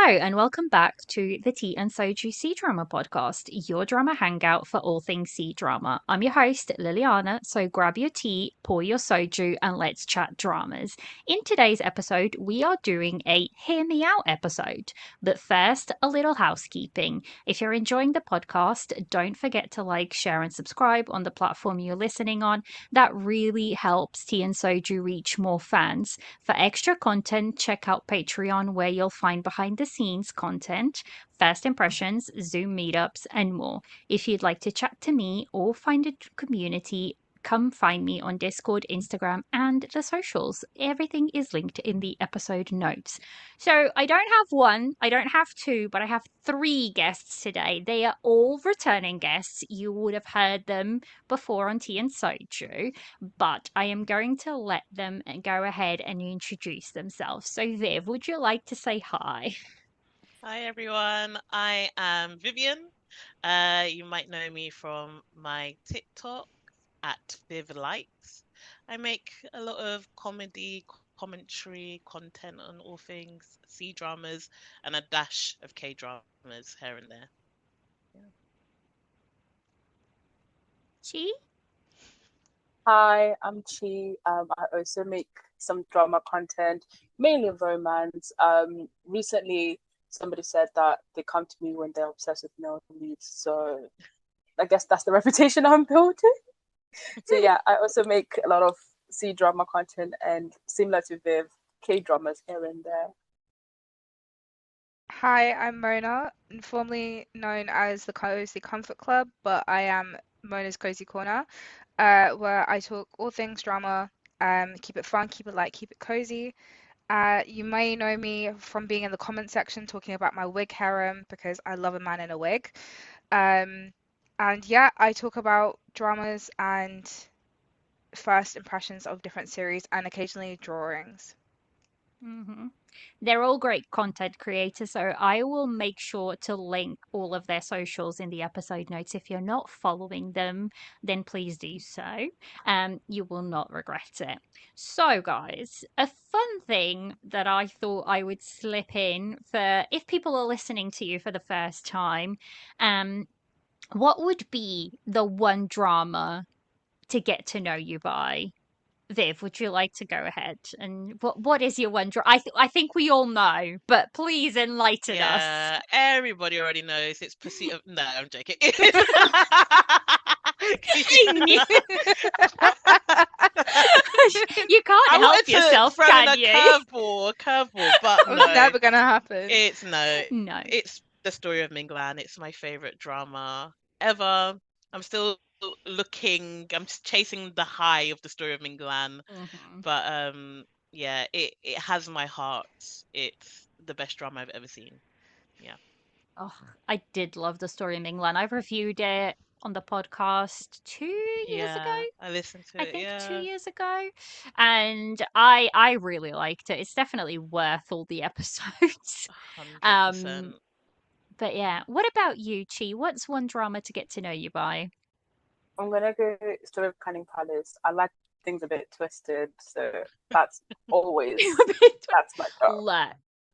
and welcome back to the Tea and Soju Cdrama Podcast, your drama hangout for all things C-drama. I'm your host, Liliana, so grab your tea, pour your soju, and let's chat dramas. In today's episode, we are doing a Hear Me Out episode. But first, a little housekeeping. If you're enjoying the podcast, don't forget to like, share, and subscribe on the platform you're listening on. That really helps Tea and Soju reach more fans. For extra content, check out Patreon, where you'll find behind the scenes content, first impressions, Zoom meetups, and more. If you'd like to chat to me or find a community, come find me on Discord, Instagram, and the socials. Everything is linked in the episode notes. So I don't have one, I don't have two, but I have three guests today. They are all returning guests. You would have heard them before on Tea and Soju, but I am going to let them go ahead and introduce themselves. So, Viv, would you like to say hi? Hi everyone, I am Vivian. You might know me from my TikTok at Viv Lights. I make a lot of comedy, commentary, content on all things C dramas and a dash of K dramas here and there. Chi? Hi, I'm Chi. I also make some drama content, mainly romance. Recently, somebody said that they come to me when they're obsessed with male leads, so I guess that's the reputation I'm building. So yeah, I also make a lot of C drama content and similar to Viv, K dramas here and there. Hi, I'm Mona, formerly known as the Cozy Comfort Club, but I am Mona's Cozy Corner, where I talk all things drama, keep it fun, keep it light, keep it cozy. You may know me from being in the comment section talking about my wig harem because I love a man in a wig. And yeah, I talk about dramas and first impressions of different series and occasionally drawings. Mm-hmm. They're all great content creators, so I will make sure to link all of their socials in the episode notes. If you're not following them, then please do so. You will not regret it. So, guys, a fun thing that I thought I would slip in for if people are listening to you for the first time, um, what would be the one drama to get to know you by? Viv, would you like to go ahead? And what is your one drama? I think we all know, but please enlighten us. Yeah, everybody already knows it's Pursuit of. No, I'm joking. I knew you can't I help wanted to yourself, throw in can a you? curveball, but It was no. never gonna happen. It's no. No. It's the story of Minglan. It's my favorite drama ever. I'm still looking. I'm just chasing the high of the story of Minglan. Mhm. But yeah, it has my heart. It's the best drama I've ever seen. Yeah. Oh, I did love the story of Minglan. I've reviewed it on the podcast 2 years ago. Yeah, I listened to I it. think two Yeah, years ago, and I really liked it. It's definitely worth all the episodes. 100%. Um, but yeah, what about you, Chi? What's one drama to get to know you by? I'm gonna go Story of Canning Palace. I like things a bit twisted, so that's always that's my job. Look,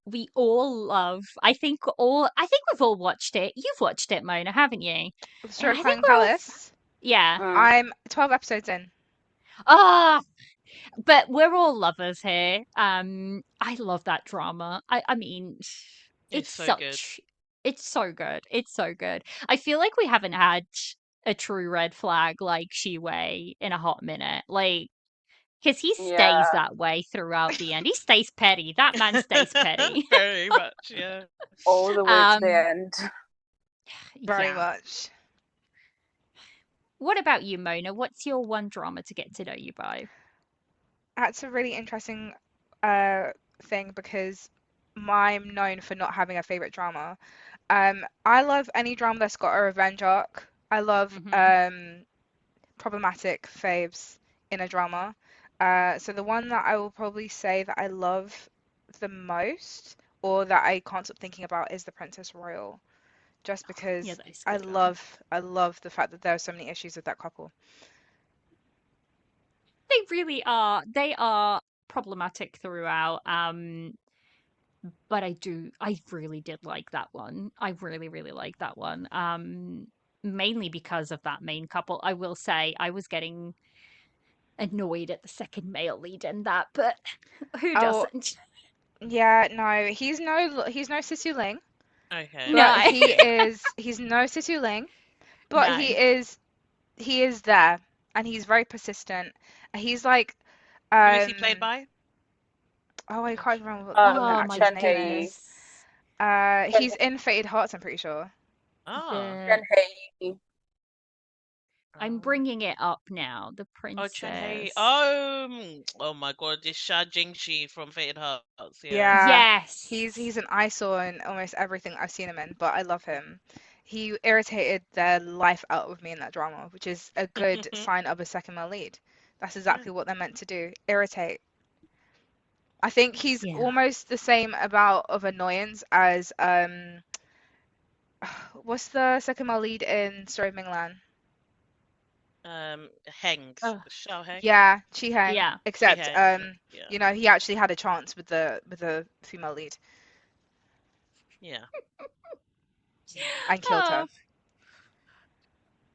we all love. I think we've all watched it. You've watched it, Mona, haven't you? The And Story of I think Clang we're all. Palace. Yeah. Mm. I'm 12 episodes in. Ah, but we're all lovers here. I love that drama. I mean, It's it's so good. such. It's so good. It's so good. I feel like we haven't had a true red flag like Shiwei in a hot minute. Like, because he stays Yeah, that way throughout the end. He stays petty. That man stays petty. Very much, yeah. all the way to the um, end. Very yeah. much. What about you, Mona? What's your one drama to get to know you by? That's a really interesting uh thing because I'm known for not having a favorite drama. I love any drama that's got a revenge arc. I love Hmm. problematic faves in a drama. So the one that I will probably say that I love the most, or that I can't stop thinking about, is The Princess Royal. Just Yeah, because that is a I good one. love the fact that there are so many issues with that couple. They really are. They are problematic throughout. but I really did like that one. I really, really like that one. Mainly because of that main couple. I will say I was getting annoyed at the second male lead in that, but who Oh, doesn't? yeah, no, he's no Sisu Ling, Okay, but No. he's no Sisu Ling, but No. he is there, and he's very persistent. He's like, who is he played um, by? oh, I can't remember what the Oh my actor's Chen name Hei. is. goodness. He's in Fated Hearts, I'm pretty sure. Oh, The Chen Hei. I'm oh, bringing it up now. The oh, Chen Hei. princess. Oh, oh my God, this Sha Jingxi from Fated Hearts. Yeah. Yeah, Yes. he's an eyesore in almost everything I've seen him in, but I love him. He irritated the life out of me in that drama, which is a good sign of a second male lead. That's Yeah. exactly what they're meant to do, irritate. I think he's Yeah. almost the same amount of annoyance as what's the second male lead in Story of Minglan? Hengs, Oh, Xiao Heng, Yeah, Chi Hang. yeah. Chi Except Heng. Yeah, you know, he actually had a chance with the female lead yeah. and killed her. Oh,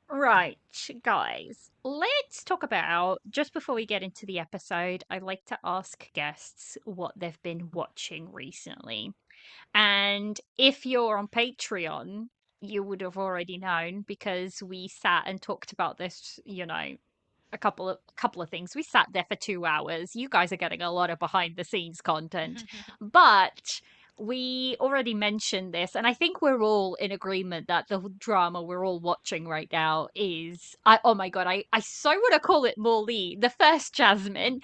right, guys. Let's talk about, just before we get into the episode, I like to ask guests what they've been watching recently. And if you're on Patreon, you would have already known because we sat and talked about this, a couple of things. We sat there for 2 hours. You guys are getting a lot of behind the scenes content, but we already mentioned this, and I think we're all in agreement that the drama we're all watching right now is oh my god, I so want to call it Morley, the first Jasmine.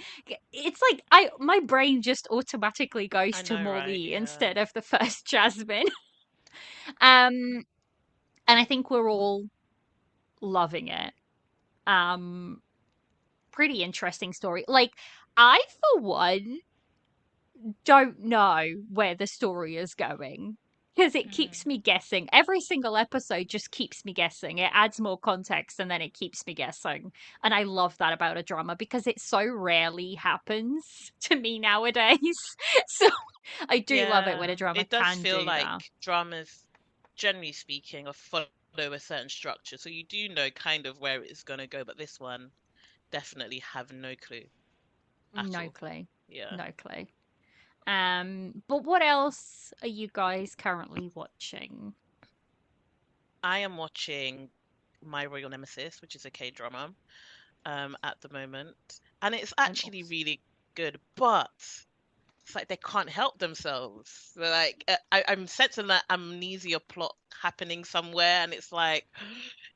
It's like my brain just automatically I goes to know, right? Morley Yeah. instead of the first Jasmine. um and I think we're all loving it. um Pretty interesting story. Like, I, for one, don't know where the story is going because it keeps Mhm. me guessing. Every single episode just keeps me guessing. It adds more context and then it keeps me guessing. And I love that about a drama because it so rarely happens to me nowadays. So I do love it when a Yeah, drama it does can feel do that. like dramas, generally speaking, are follow a certain structure, so you do know kind of where it's gonna go, but this one definitely have no clue at No all. clue. Yeah. No clue. But what else are you guys currently watching? I am watching My Royal Nemesis, which is a K-drama, at the moment, and it's I'm actually also really good, but it's like they can't help themselves. They're like, I'm sensing that amnesia plot happening somewhere, and it's like,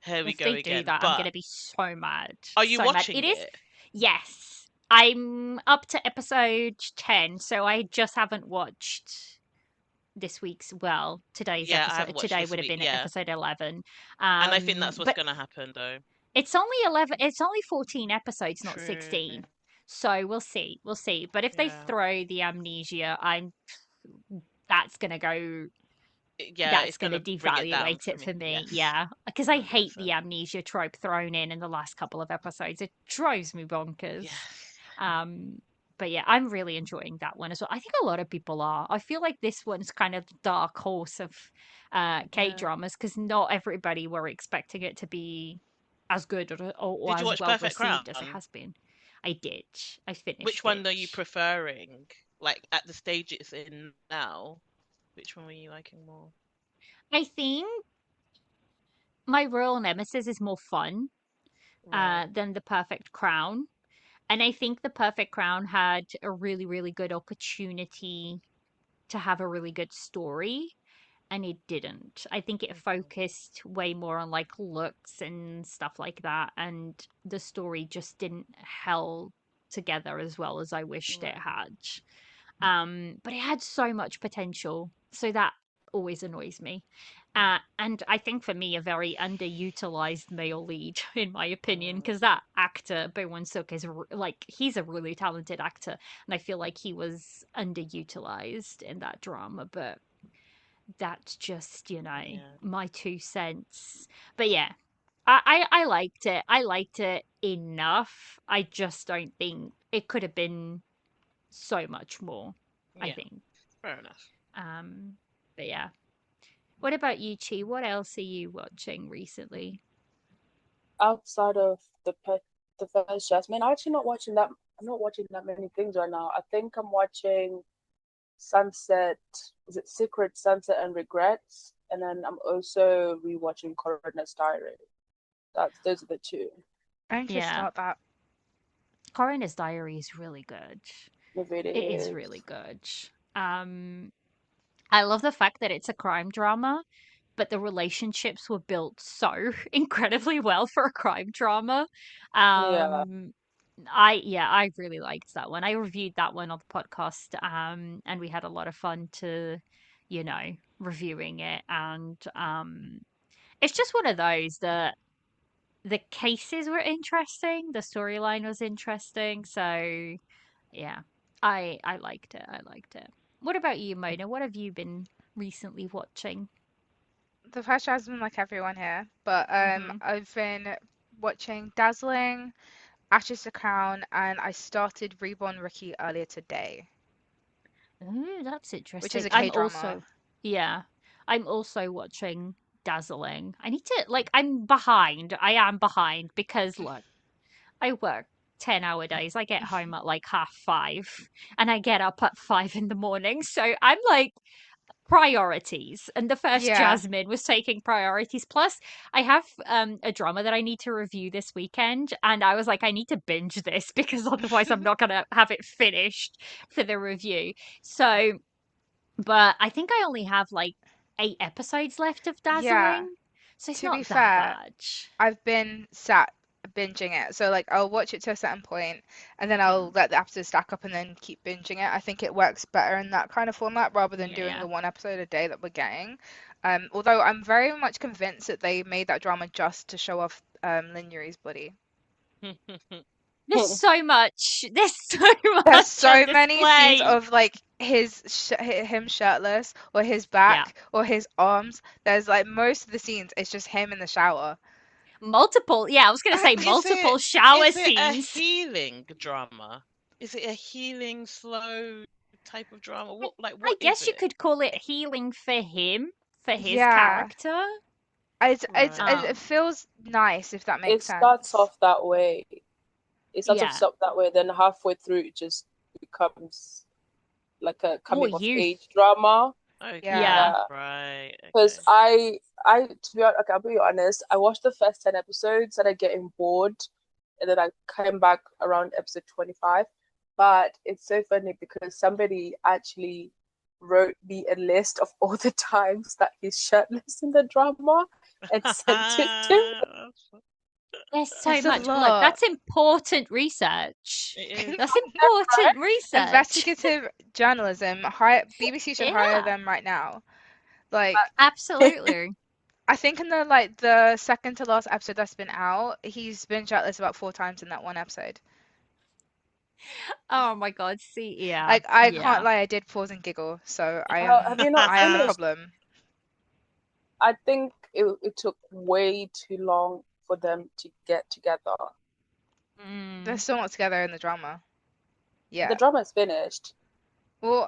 here we If go they do again. that, I'm But gonna be so mad. are you So mad. watching It is, it? yes. I'm up to episode 10, so I just haven't watched this week's, well, today's Yeah, I episode. haven't watched Today this would have week. been Yeah, episode 11. and I think that's what's But gonna happen, though. it's only 14 episodes, not True. 16. So we'll see. We'll see. But if they Yeah. throw the amnesia, that's gonna go Yeah, that's it's going to gonna bring it down devaluate for it me. for me. Yes, Yeah. Because I hate the 100%. amnesia trope thrown in the last couple of episodes. It drives me bonkers. Yes. Um, but yeah, I'm really enjoying that one as well. I think a lot of people are. I feel like this one's kind of the dark horse of K Yeah. dramas because not everybody were expecting it to be as good or Did you as watch well Perfect received as it Crown? has been. I did. I Which finished one it. are you preferring? Like at the stage it's in now, which one were you liking more? I think my Royal Nemesis is more fun Right. than the Perfect Crown. And I think the Perfect Crown had a really, really good opportunity to have a really good story, and it didn't. I think it Mhm. focused way more on like looks and stuff like that, and the story just didn't held together as well as I wished it Right. had. But it had so much potential, so that always annoys me. And I think for me, a very underutilized male lead, in my opinion, Mm. because that actor, Bo Won Suk, is like he's a really talented actor, and I feel like he was underutilized in that drama. But that's just Yeah. my 2 cents. But yeah, I liked it. I liked it enough. I just don't think it could have been so much more, I Yeah. think. Fair enough. But yeah. What about you, Chi? What else are you watching recently? Outside of the first Jasmine, I'm actually not watching that. I'm not watching that many things right now. I think I'm watching Sunset. Is it Secret Sunset and Regrets? And then I'm also rewatching Coroner's Diary. Those are the two. I need to Yeah. start that. Coroner's Diary is really good. If it It is is. really good. I love the fact that it's a crime drama, but the relationships were built so incredibly well for a crime drama. Yeah. I really liked that one. I reviewed that one on the podcast, and we had a lot of fun reviewing it. And it's just one of those that the cases were interesting, the storyline was interesting, so yeah, I liked it. I liked it. What about you, Mona? What have you been recently watching? The first Jasmine, like everyone here, but Hmm. I've been watching Dazzling, Ashes to Crown, and I started Reborn Rookie earlier today, Ooh, that's which is interesting. a K-drama. Yeah, I'm also watching Dazzling. I need to, I'm behind. I am behind because, look, I work 10-hour days. I get home at like 5:30 and I get up at 5 in the morning. So I'm like, priorities. And the first Yeah. Jasmine was taking priorities. Plus, I have a drama that I need to review this weekend. And I was like, I need to binge this because otherwise I'm not going to have it finished for the review. So, but I think I only have like 8 episodes left of Yeah. Dazzling. So it's To be not that fair, bad. I've been sat binging it. So like I'll watch it to a certain point and then Hmm. I'll let the episodes stack up and then keep binging it. I think it works better in that kind of format rather than Yeah, doing yeah. the one episode a day that we're getting. Although I'm very much convinced that they made that drama just to show off Lin Yuri's body. There's so much. There's so There's much on so many scenes display. of like him shirtless or his Yeah. back or his arms. There's like most of the scenes it's just him in the shower. Multiple, yeah, I was gonna say Is it multiple shower is it a scenes. healing drama? Is it a healing slow type of drama? I What is guess you it? could call it healing for him, for his Yeah. character. Right. It feels nice if that It makes starts sense. off that way. It starts Yeah. off that way, then halfway through it just becomes like a More coming of youth. age drama. Okay. Yeah. Yeah. Right. Because Okay. to be honest, okay, I'll be honest, I watched the first 10 episodes, started getting bored, and then I came back around episode 25. But it's so funny because somebody actually wrote me a list of all the times that he's shirtless in the drama and sent it to me. There's so It's a much. But look, lot. that's important research. It is. That's important research. Investigative journalism. BBC should hire Yeah, them right now. Like, absolutely. I think in the second to last episode that's been out, he's been shirtless about 4 times in that one episode. Oh my God. See, yeah, Like, I yeah. can't lie, I did pause and giggle, so Have you not I am the finished? problem. I think it took way too long for them to get together. They're still not together in the drama. Yeah. The drama is finished. Well,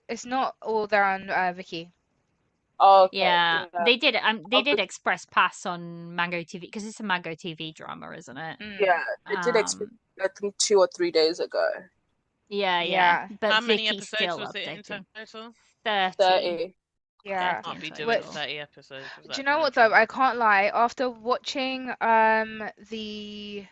it's not all there on Vicky. Oh, okay. Yeah, Yeah. they did Okay. express pass on Mango TV because it's a Mango TV drama, isn't it? Yeah, it did explain, I think 2 or 3 days ago. Yeah, Yeah. but How many Vicky's episodes still was it in updating. total? 30. 30. Yeah. Can't be 30 in doing total. 30 episodes of Do that you know kind of what though? drama. I can't lie. After watching the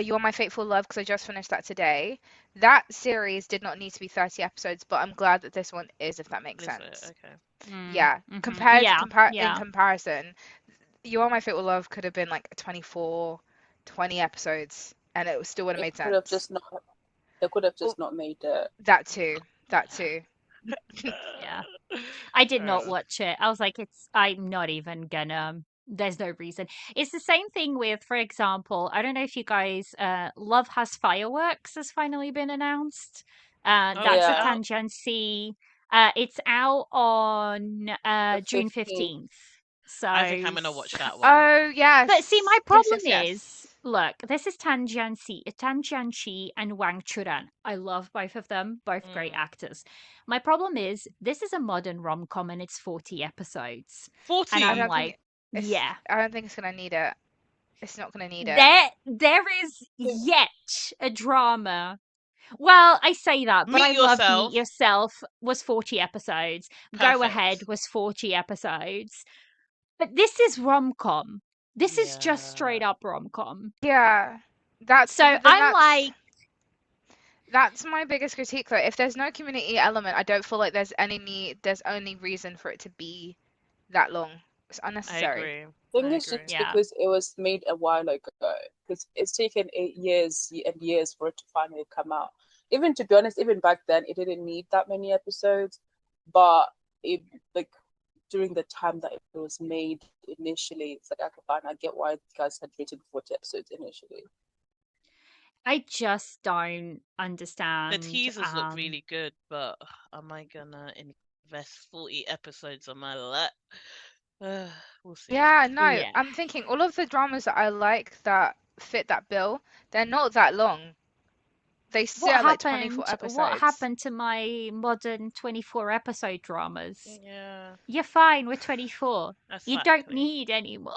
You're My Fateful Love, because I just finished that today, that series did not need to be 30 episodes, but I'm glad that this one is, if that makes Is it? sense. Okay. Yeah. Mhm. In Yeah. comparison, You Are My Fateful Love could have been like 24, 20 episodes, and it still would have made It could have sense. just not. They could have Well, just not made it. that too. That too. Yeah. I did not Fair watch it. I was like, I'm not even gonna. There's no reason. It's the same thing with, for example, I don't know if you guys, Love Has Fireworks has finally been announced. Oh, That's when's a it Yeah, out? Tangency. It's out on the June 15th. 15th. I think So, I'm gonna watch that one. Oh, yes. but see, my Yes, problem yes, is yes. Look, this is Tan Jianxi and Wang Churan. I love both of them, both great Mm. actors. My problem is this is a modern rom-com and it's 40 episodes. And 40. I I'm don't like, think it's. yeah. I don't think it's gonna need it. It's not gonna need it. There is yet a drama. Well, I say that, but I Meet loved Meet Yourself. Yourself was 40 episodes. Go Ahead Perfect. was 40 episodes. But this is rom-com. This is just straight Yeah. up rom-com. Yeah, that's. So But then I'm like, that's my biggest critique though. If there's no community element, I don't feel like there's any need. There's only reason for it to be that long. It's I unnecessary. agree. I think I it's agree. just yeah. because it was made a while ago. Because it's taken 8 years and years for it to finally come out. Even to be honest, even back then, it didn't need that many episodes. But it like during the time that it was made initially, it's like I get why you guys had written 40 episodes initially. I just don't The understand. teasers look really good, but am I gonna invest 40 episodes on my lap? We'll see. Yeah, no, Yeah. I'm thinking all of the dramas that I like that fit that bill, they're not that long. They sit at like 24 What episodes. happened to my modern 24 episode dramas? Yeah, You're fine with 24. that's You don't exactly. need any more.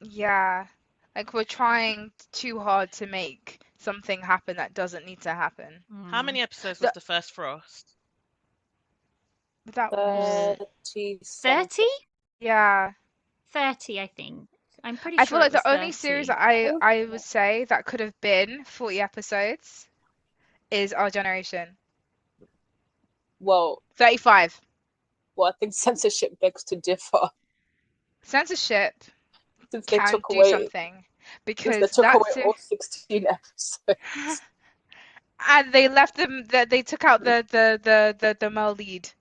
Yeah, like we're trying too hard to make something happen that doesn't need to happen. How Mm. many episodes was The, the first Frost? that was, 30 30? something. yeah. 30, I think. I'm pretty I sure feel it like was the only series 30. that I would say that could have been 40 episodes is Our Generation. Well, 35. I think censorship begs to differ Censorship since they can took do away something because they because took away that's all 16 episodes. and they left them that they took out the male lead.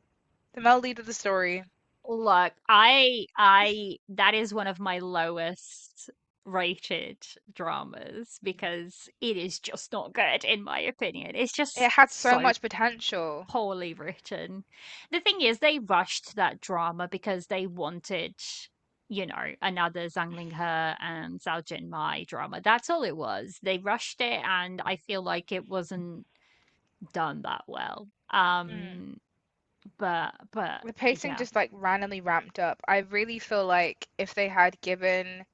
The male lead of the story. Look, that is one of my lowest rated dramas because it is just not good in my opinion. It's just It had so so much potential. poorly written. The thing is, they rushed that drama because they wanted, another Zhang Linghe and Zhao Jinmai drama. That's all it was. They rushed it, and I feel like it wasn't done that well. Mm. But The pacing yeah. just like randomly ramped up. I really feel like if they had given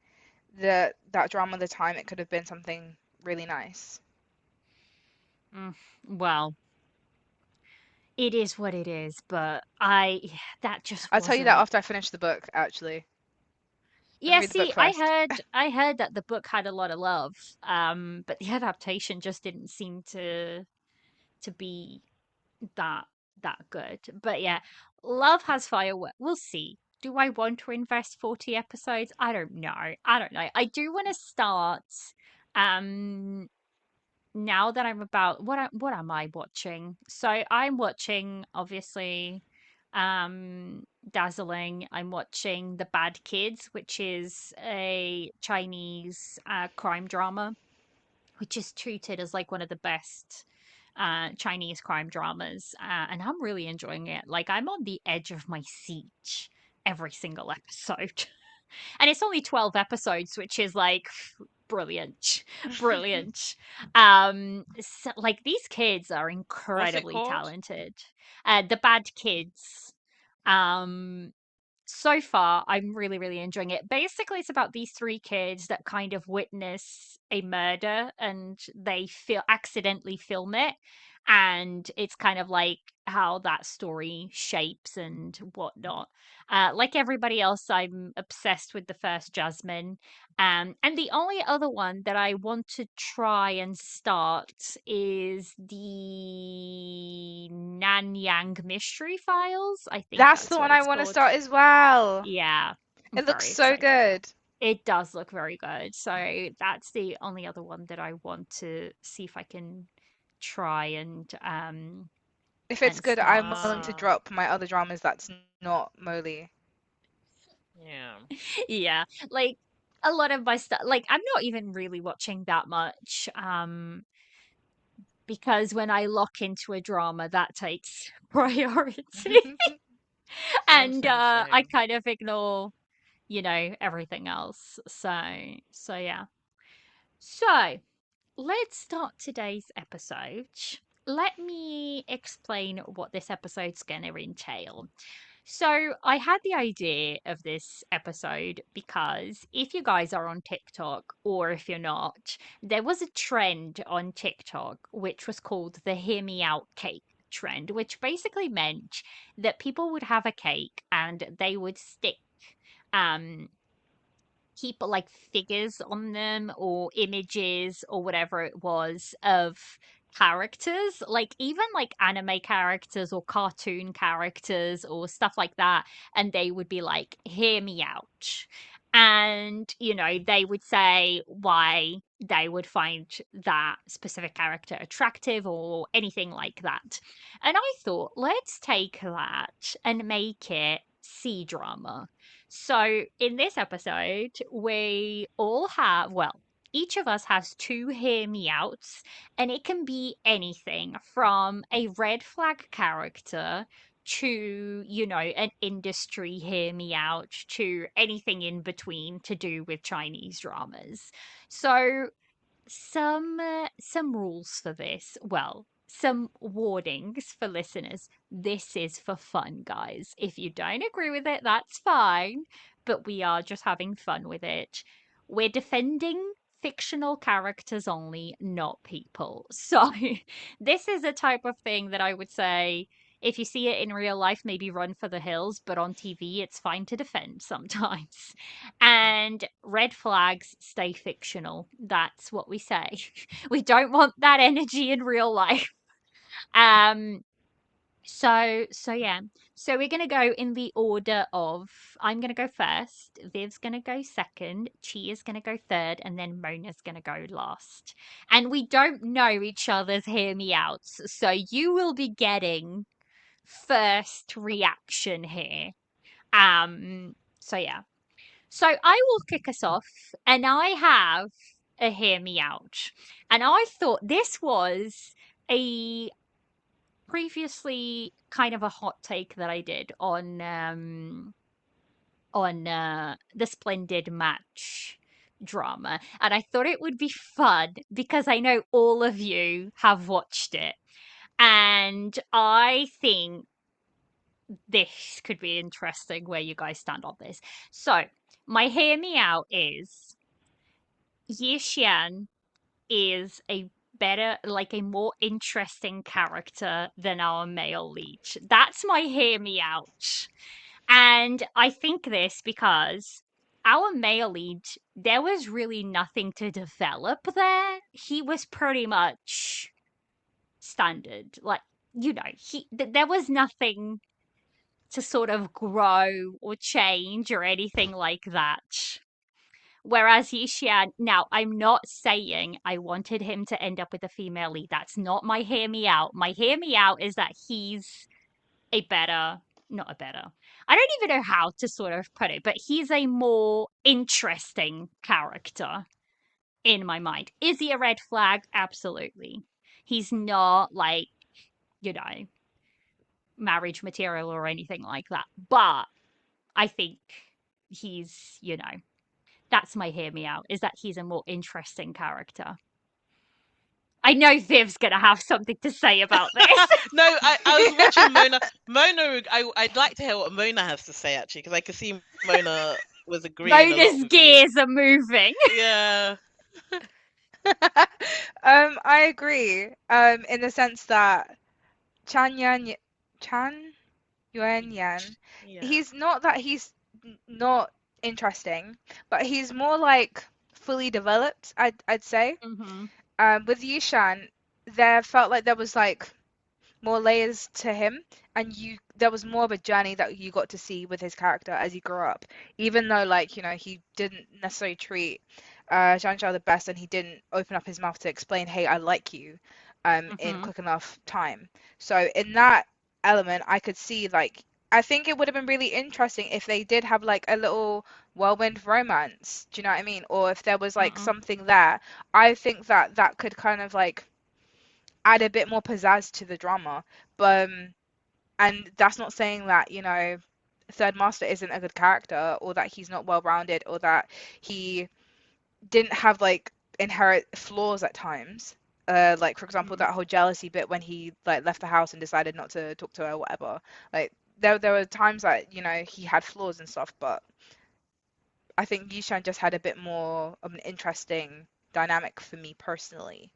that drama the time, it could have been something really nice. Well, it is what it is, but that just I'll tell you that wasn't. after I finish the book, actually. Let me Yeah, read the book see, first. I heard that the book had a lot of love, but the adaptation just didn't seem to be that good. But yeah, love has fireworks. We'll see. Do I want to invest 40 episodes? I don't know. I don't know. I do want to start um now that I'm about what am I watching? So I'm watching obviously Dazzling. I'm watching The Bad Kids, which is a Chinese crime drama, which is treated as like one of the best Chinese crime dramas, and I'm really enjoying it. Like I'm on the edge of my seat every single episode. And it's only 12 episodes, which is like brilliant. Brilliant. Like these kids are What's it incredibly called? talented. The Bad Kids. Um so far I'm really really enjoying it. Basically it's about these three kids that kind of witness a murder and they feel accidentally film it, and it's kind of like how that story shapes and whatnot. Like everybody else, I'm obsessed with the first Jasmine. And the only other one that I want to try and start is the Nanyang Mystery Files. I think That's that's the what one I it's want to called. start as well. Yeah, I'm It looks very so excited for that. good. It does look very good. So that's the only other one that I want to see if I can try If it's and good, start I'm willing to soon. Ah, drop my other dramas that's not Molly. yeah. Yeah, like a lot of my stuff, like I'm not even really watching that much because when I lock into a drama that takes priority. Same, And same, I same. kind of ignore, everything else. So yeah. So, let's start today's episode. Let me explain what this episode's going to entail. So, I had the idea of this episode because if you guys are on TikTok or if you're not, there was a trend on TikTok which was called the Hear Me Out cake trend, which basically meant that people would have a cake and they would stick um keep like figures on them or images or whatever it was of characters, like even like anime characters or cartoon characters or stuff like that, and they would be like, hear me out, and they would say why they would find that specific character attractive or anything like that. And I thought, let's take that and make it C drama. So, in this episode, we all have, well, each of us has two hear me outs, and it can be anything from a red flag character to, an industry hear me out to anything in between to do with Chinese dramas. So, some rules for this. Well, some warnings for listeners. This is for fun, guys. If you don't agree with it, that's fine, but we are just having fun with it. We're defending fictional characters only, not people. So, this is a type of thing that I would say if you see it in real life, maybe run for the hills, but on TV, it's fine to defend sometimes. And red flags stay fictional. That's what we say. We don't want that energy in real life. Um so yeah. So we're gonna go in the order of I'm gonna go first, Viv's gonna go second, Chi is gonna go third, and then Mona's gonna go last. And we don't know each other's hear me outs, so you will be getting first reaction here. So yeah. So I will kick us off, and I have a hear me out. And I thought this was a previously kind of a hot take that I did on the Splendid Match drama, and I thought it would be fun because I know all of you have watched it, and I think this could be interesting where you guys stand on this. So, my hear me out is Yishan is a better, like a more interesting character than our male lead. That's my hear me out. And I think this because our male lead, there was really nothing to develop there. He was pretty much standard. Like, there was nothing to sort of grow or change or anything like that. Whereas Yishian, now I'm not saying I wanted him to end up with a female lead. That's not my hear me out. My hear me out is that he's a better, not a better, I don't even know how to sort of put it, but he's a more interesting character in my mind. Is he a red flag? Absolutely. He's not like, you know, marriage material or anything like that. But I think he's, that's my hear me out, is that he's a more interesting character. I know Viv's gonna have something to say about this. No, I was watching Mona. I'd like to hear what Mona has to say actually, because I could see Mona was agreeing a lot Mona's with you. gears are moving. Yeah. I agree. In the sense that Chan Yuan Yan, Yeah. he's not that he's not interesting, but he's more like fully developed, I'd say. With Yishan, there felt like there was like more layers to him, and there was more of a journey that you got to see with his character as he grew up. Even though, like, he didn't necessarily treat Zhang Zhao the best, and he didn't open up his mouth to explain, hey, I like you, in quick enough time. So in that element, I could see, like, I think it would have been really interesting if they did have like a little whirlwind romance. Do you know what I mean? Or if there was like something there. I think that could kind of like add a bit more pizzazz to the drama. But and that's not saying that, Third Master isn't a good character, or that he's not well rounded, or that he didn't have like inherent flaws at times. Like for example, that whole jealousy bit when he like left the house and decided not to talk to her or whatever. Like there were times that, you know, he had flaws and stuff, but I think Yushan just had a bit more of an interesting dynamic for me personally.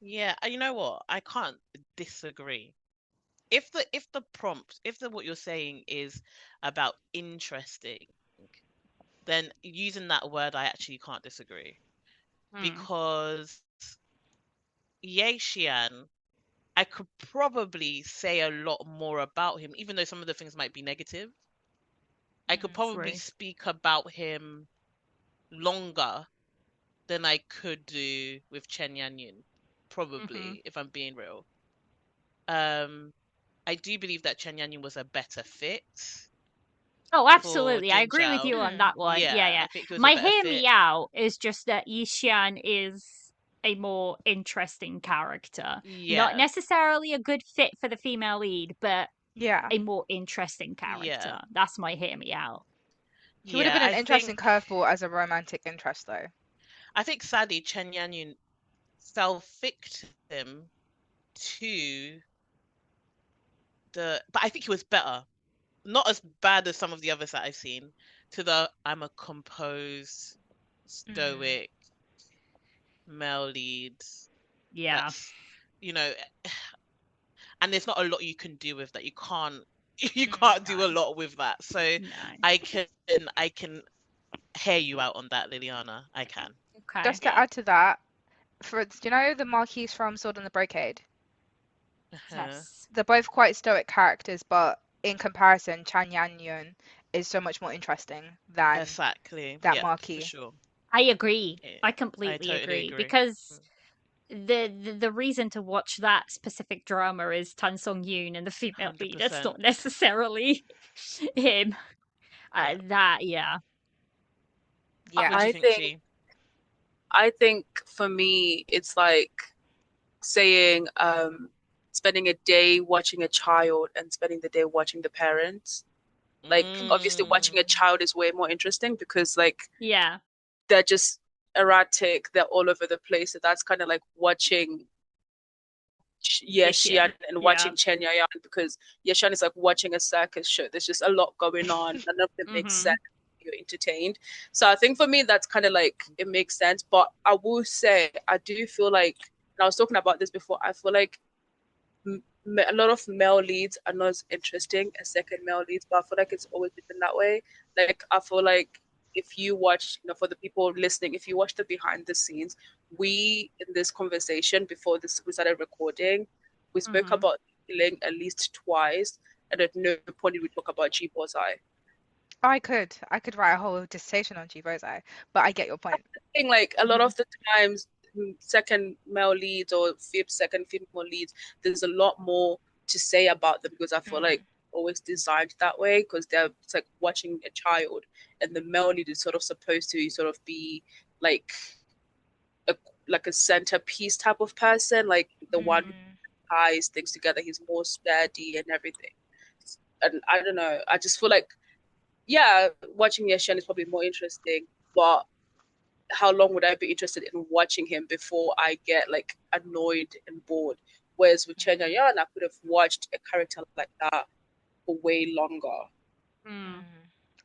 Yeah, you know what? I can't disagree. If the prompt, if the what you're saying is about interesting, then using that word, I actually can't disagree because Ye Xian, I could probably say a lot more about him, even though some of the things might be negative. I could probably True. speak about him longer than I could do with Chen Yanyin, probably, if I'm being real. I do believe that Chen Yanyin was a better fit Oh, for absolutely. I Jin agree with Zhao. you on that one. Yeah, Yeah, yeah. I think he was a My better hear fit. me out is just that Yishan is a more interesting character. Not Yeah, necessarily a good fit for the female lead, but Yeah. a more interesting yeah, character. That's my hear me out. He would have yeah. been an interesting curveball as a romantic interest though. I think sadly Chen Yanyin fell victim to but I think he was better. Not as bad as some of the others that I've seen. To the I'm a composed, stoic male lead. Yeah. That's you know, and there's not a lot you can do with that. You can't do a No. lot with that. So No. I can I can hear you out on that, Liliana. I can. Okay. Just to add to that, do you know the Marquise from Sword and the Brocade? Uh-huh. Yes. They're both quite stoic characters, but in comparison, Chan Yan Yun is so much more interesting than Exactly. that Yep, for Marquis. sure. I agree. Yeah, I I completely totally agree agree. because the reason to watch that specific drama is Tan Song Yoon and the female lead. It's 100%. not necessarily him. Yeah. Yeah. What do Yeah. you I think, think Chi? I think for me it's like saying spending a day watching a child and spending the day watching the parents. Like obviously watching a Mm, child is way more interesting because like Yeah. they're just erratic, they're all over the place. So that's kind of like watching Yes, yeah. Xian and Yeah. watching Chen Yayan because Xian is like watching a circus show. There's just a lot going on. None of them makes sense. You're entertained. So I think for me that's kind of like it makes sense. But I will say I do feel like, and I was talking about this before, I feel like a lot of male leads are not as interesting as second male leads, but I feel like it's always been that way. Like I feel like if you watch, for the people listening, if you watch the behind the scenes, we in this conversation before this we started recording, we spoke about killing at least twice, and at no point did we talk about G Eye. I could write a whole dissertation on Jibozai, but I get your point. Thing like a lot of the times second male leads or second female leads, there's a lot more to say about them because I feel like always designed that way because it's like watching a child and the male lead is sort of supposed to sort of be like a like a centerpiece type of person, like the one who ties things together. He's more sturdy and everything. And I don't know, I just feel like yeah, watching Yeshan is probably more interesting, but how long would I be interested in watching him before I get like annoyed and bored? Whereas with Chen Yan, I could have watched a character like that for way longer.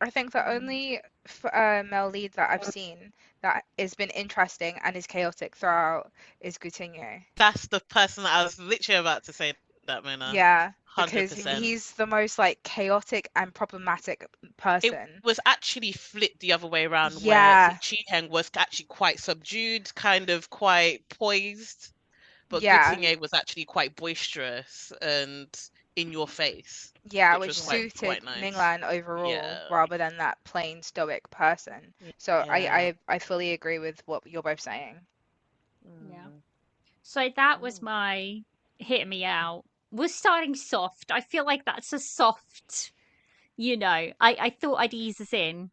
I think the only male lead that I've seen that has been interesting and is chaotic throughout is Gutinho. that's the person that I was literally about to say that, Mona. Yeah, because 100%. he's the most like chaotic and problematic It person. was actually flipped the other way around where Yeah, Chiheng was actually quite subdued, kind of quite poised, but yeah, Gutinye was actually quite boisterous and in your face, yeah, which which was suited quite nice. Minglan overall Yeah. rather than that plain stoic person. So Yeah. I fully agree with what you're both saying. Yeah. Mm. So that was Mm. my hit me out. We're starting soft. I feel like that's a soft, I thought I'd ease us in.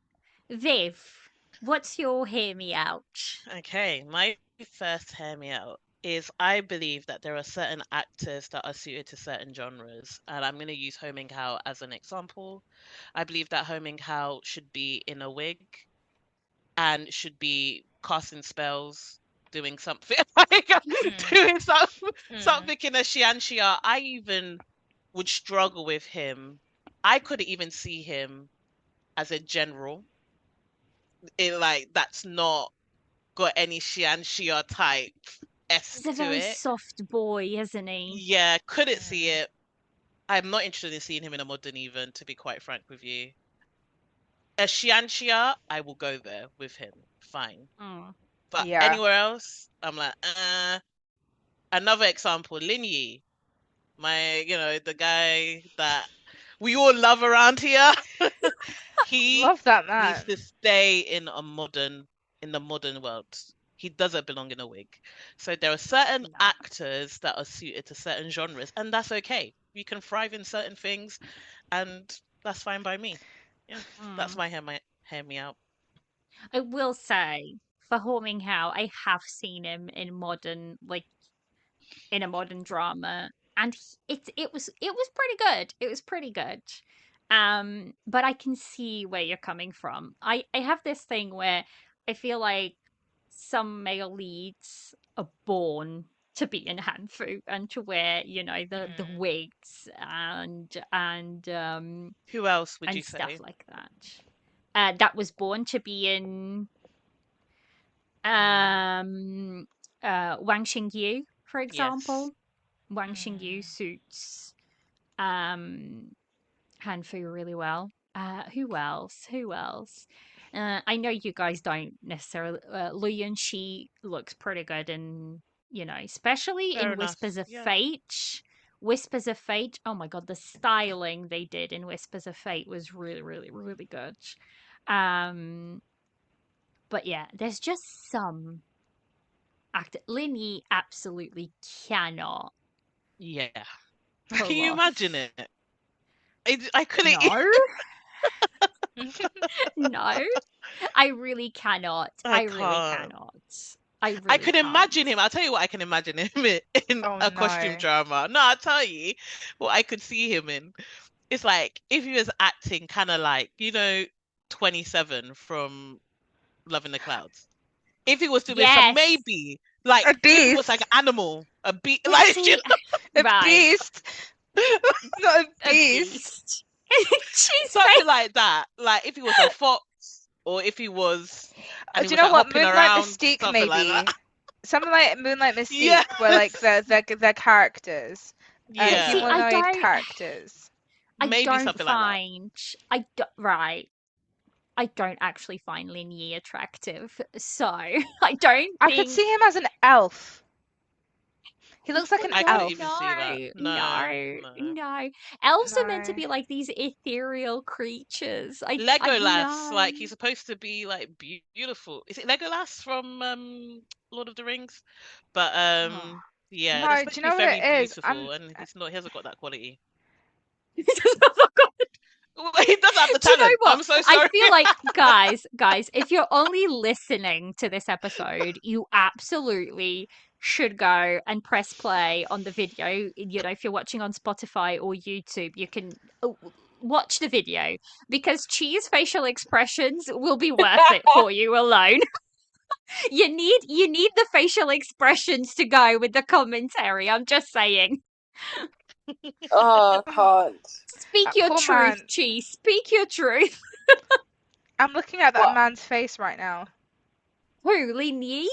Viv, what's your hear me out? Okay, my first hear me out is I believe that there are certain actors that are suited to certain genres, and I'm going to use Ho Ming Hao as an example. I believe that Ho Ming Hao should be in a wig and should be casting spells, doing something like doing something in a Xianxia. I even would struggle with him. I couldn't even see him as a general. Like that's not got any Xianxia type He's a to very it. soft boy, isn't he? Yeah, couldn't see it. I'm not interested in seeing him in a modern even, to be quite frank with you. A Xianxia, I will go there with him. Fine. But Yeah. anywhere else, I'm like, Another example, Lin Yi. The guy that we all love around here. He Love that man. needs to stay in the modern world. He doesn't belong in a wig. So there are certain actors that are suited to certain genres, and that's okay. You can thrive in certain things, and that's fine by me. Yeah, that's my hear me out. I will say, for Ho Ming Hao, I have seen him in a modern drama, and it was pretty good. It was pretty good. But I can see where you're coming from. I have this thing where I feel like some male leads are born to be in Hanfu and to wear, the wigs and Who else would and you stuff say? like that. That was born to be in Wang Xingyu, for example. Wang Xingyu suits Hanfu really well. Who else? Who else? I know you guys don't necessarily. Lu Yunxi looks pretty good especially Fair in enough. Whispers of Yeah. Fate. Whispers of Fate. Oh my god, the styling they did in Whispers of Fate was really, really, really good. But yeah, there's just some actor. Lin Yi absolutely cannot. Yeah. pull Can you off- imagine it? I couldn't. No. No. I really cannot. I I really can't. cannot. I really I could can't. imagine him. I'll tell you what I can imagine him in Oh, a costume no. drama. No, I'll tell you what I could see him in. It's like if he was acting kind of like, 27 from Love in the Clouds. If he was doing Yes. some maybe, like, A if he was beast. like an animal, a beast, Yeah, like, see, A right. beast. Not a A beast. beast. She's something like that. Like if he was a fox, or if he was, and Do he you was know like what? hopping Moonlight around, Mystique, something like maybe. that. Something like Moonlight Mystique, Yes. where like their characters, Yeah, See, I humanoid don't- characters. maybe I don't something find. I don't, right. I don't actually find Lin Yi attractive, so I don't. I could see him as an elf. He looks like an I elf. couldn't even see that. No. Elves are meant to No. be like these ethereal creatures. Legolas, no. like he's supposed to be like beautiful. Is it Legolas from Lord of the Rings? But Oh. yeah, No, they're do supposed you to know be what very it is? beautiful, and he's not. He hasn't got that quality. He does have the Do you know talent. what? I'm so sorry. I feel like, guys, if you're only listening to this episode, you absolutely should go and press play on the video. If you're watching on Spotify or YouTube, you can watch the video because Chi's facial expressions will be worth it for you alone. You need the facial expressions to go with the commentary. I'm just saying. Oh, I can't. Speak your Poor truth, man. Chi. Speak your truth. I'm looking at that What? man's face right now. Who, Lin Yi?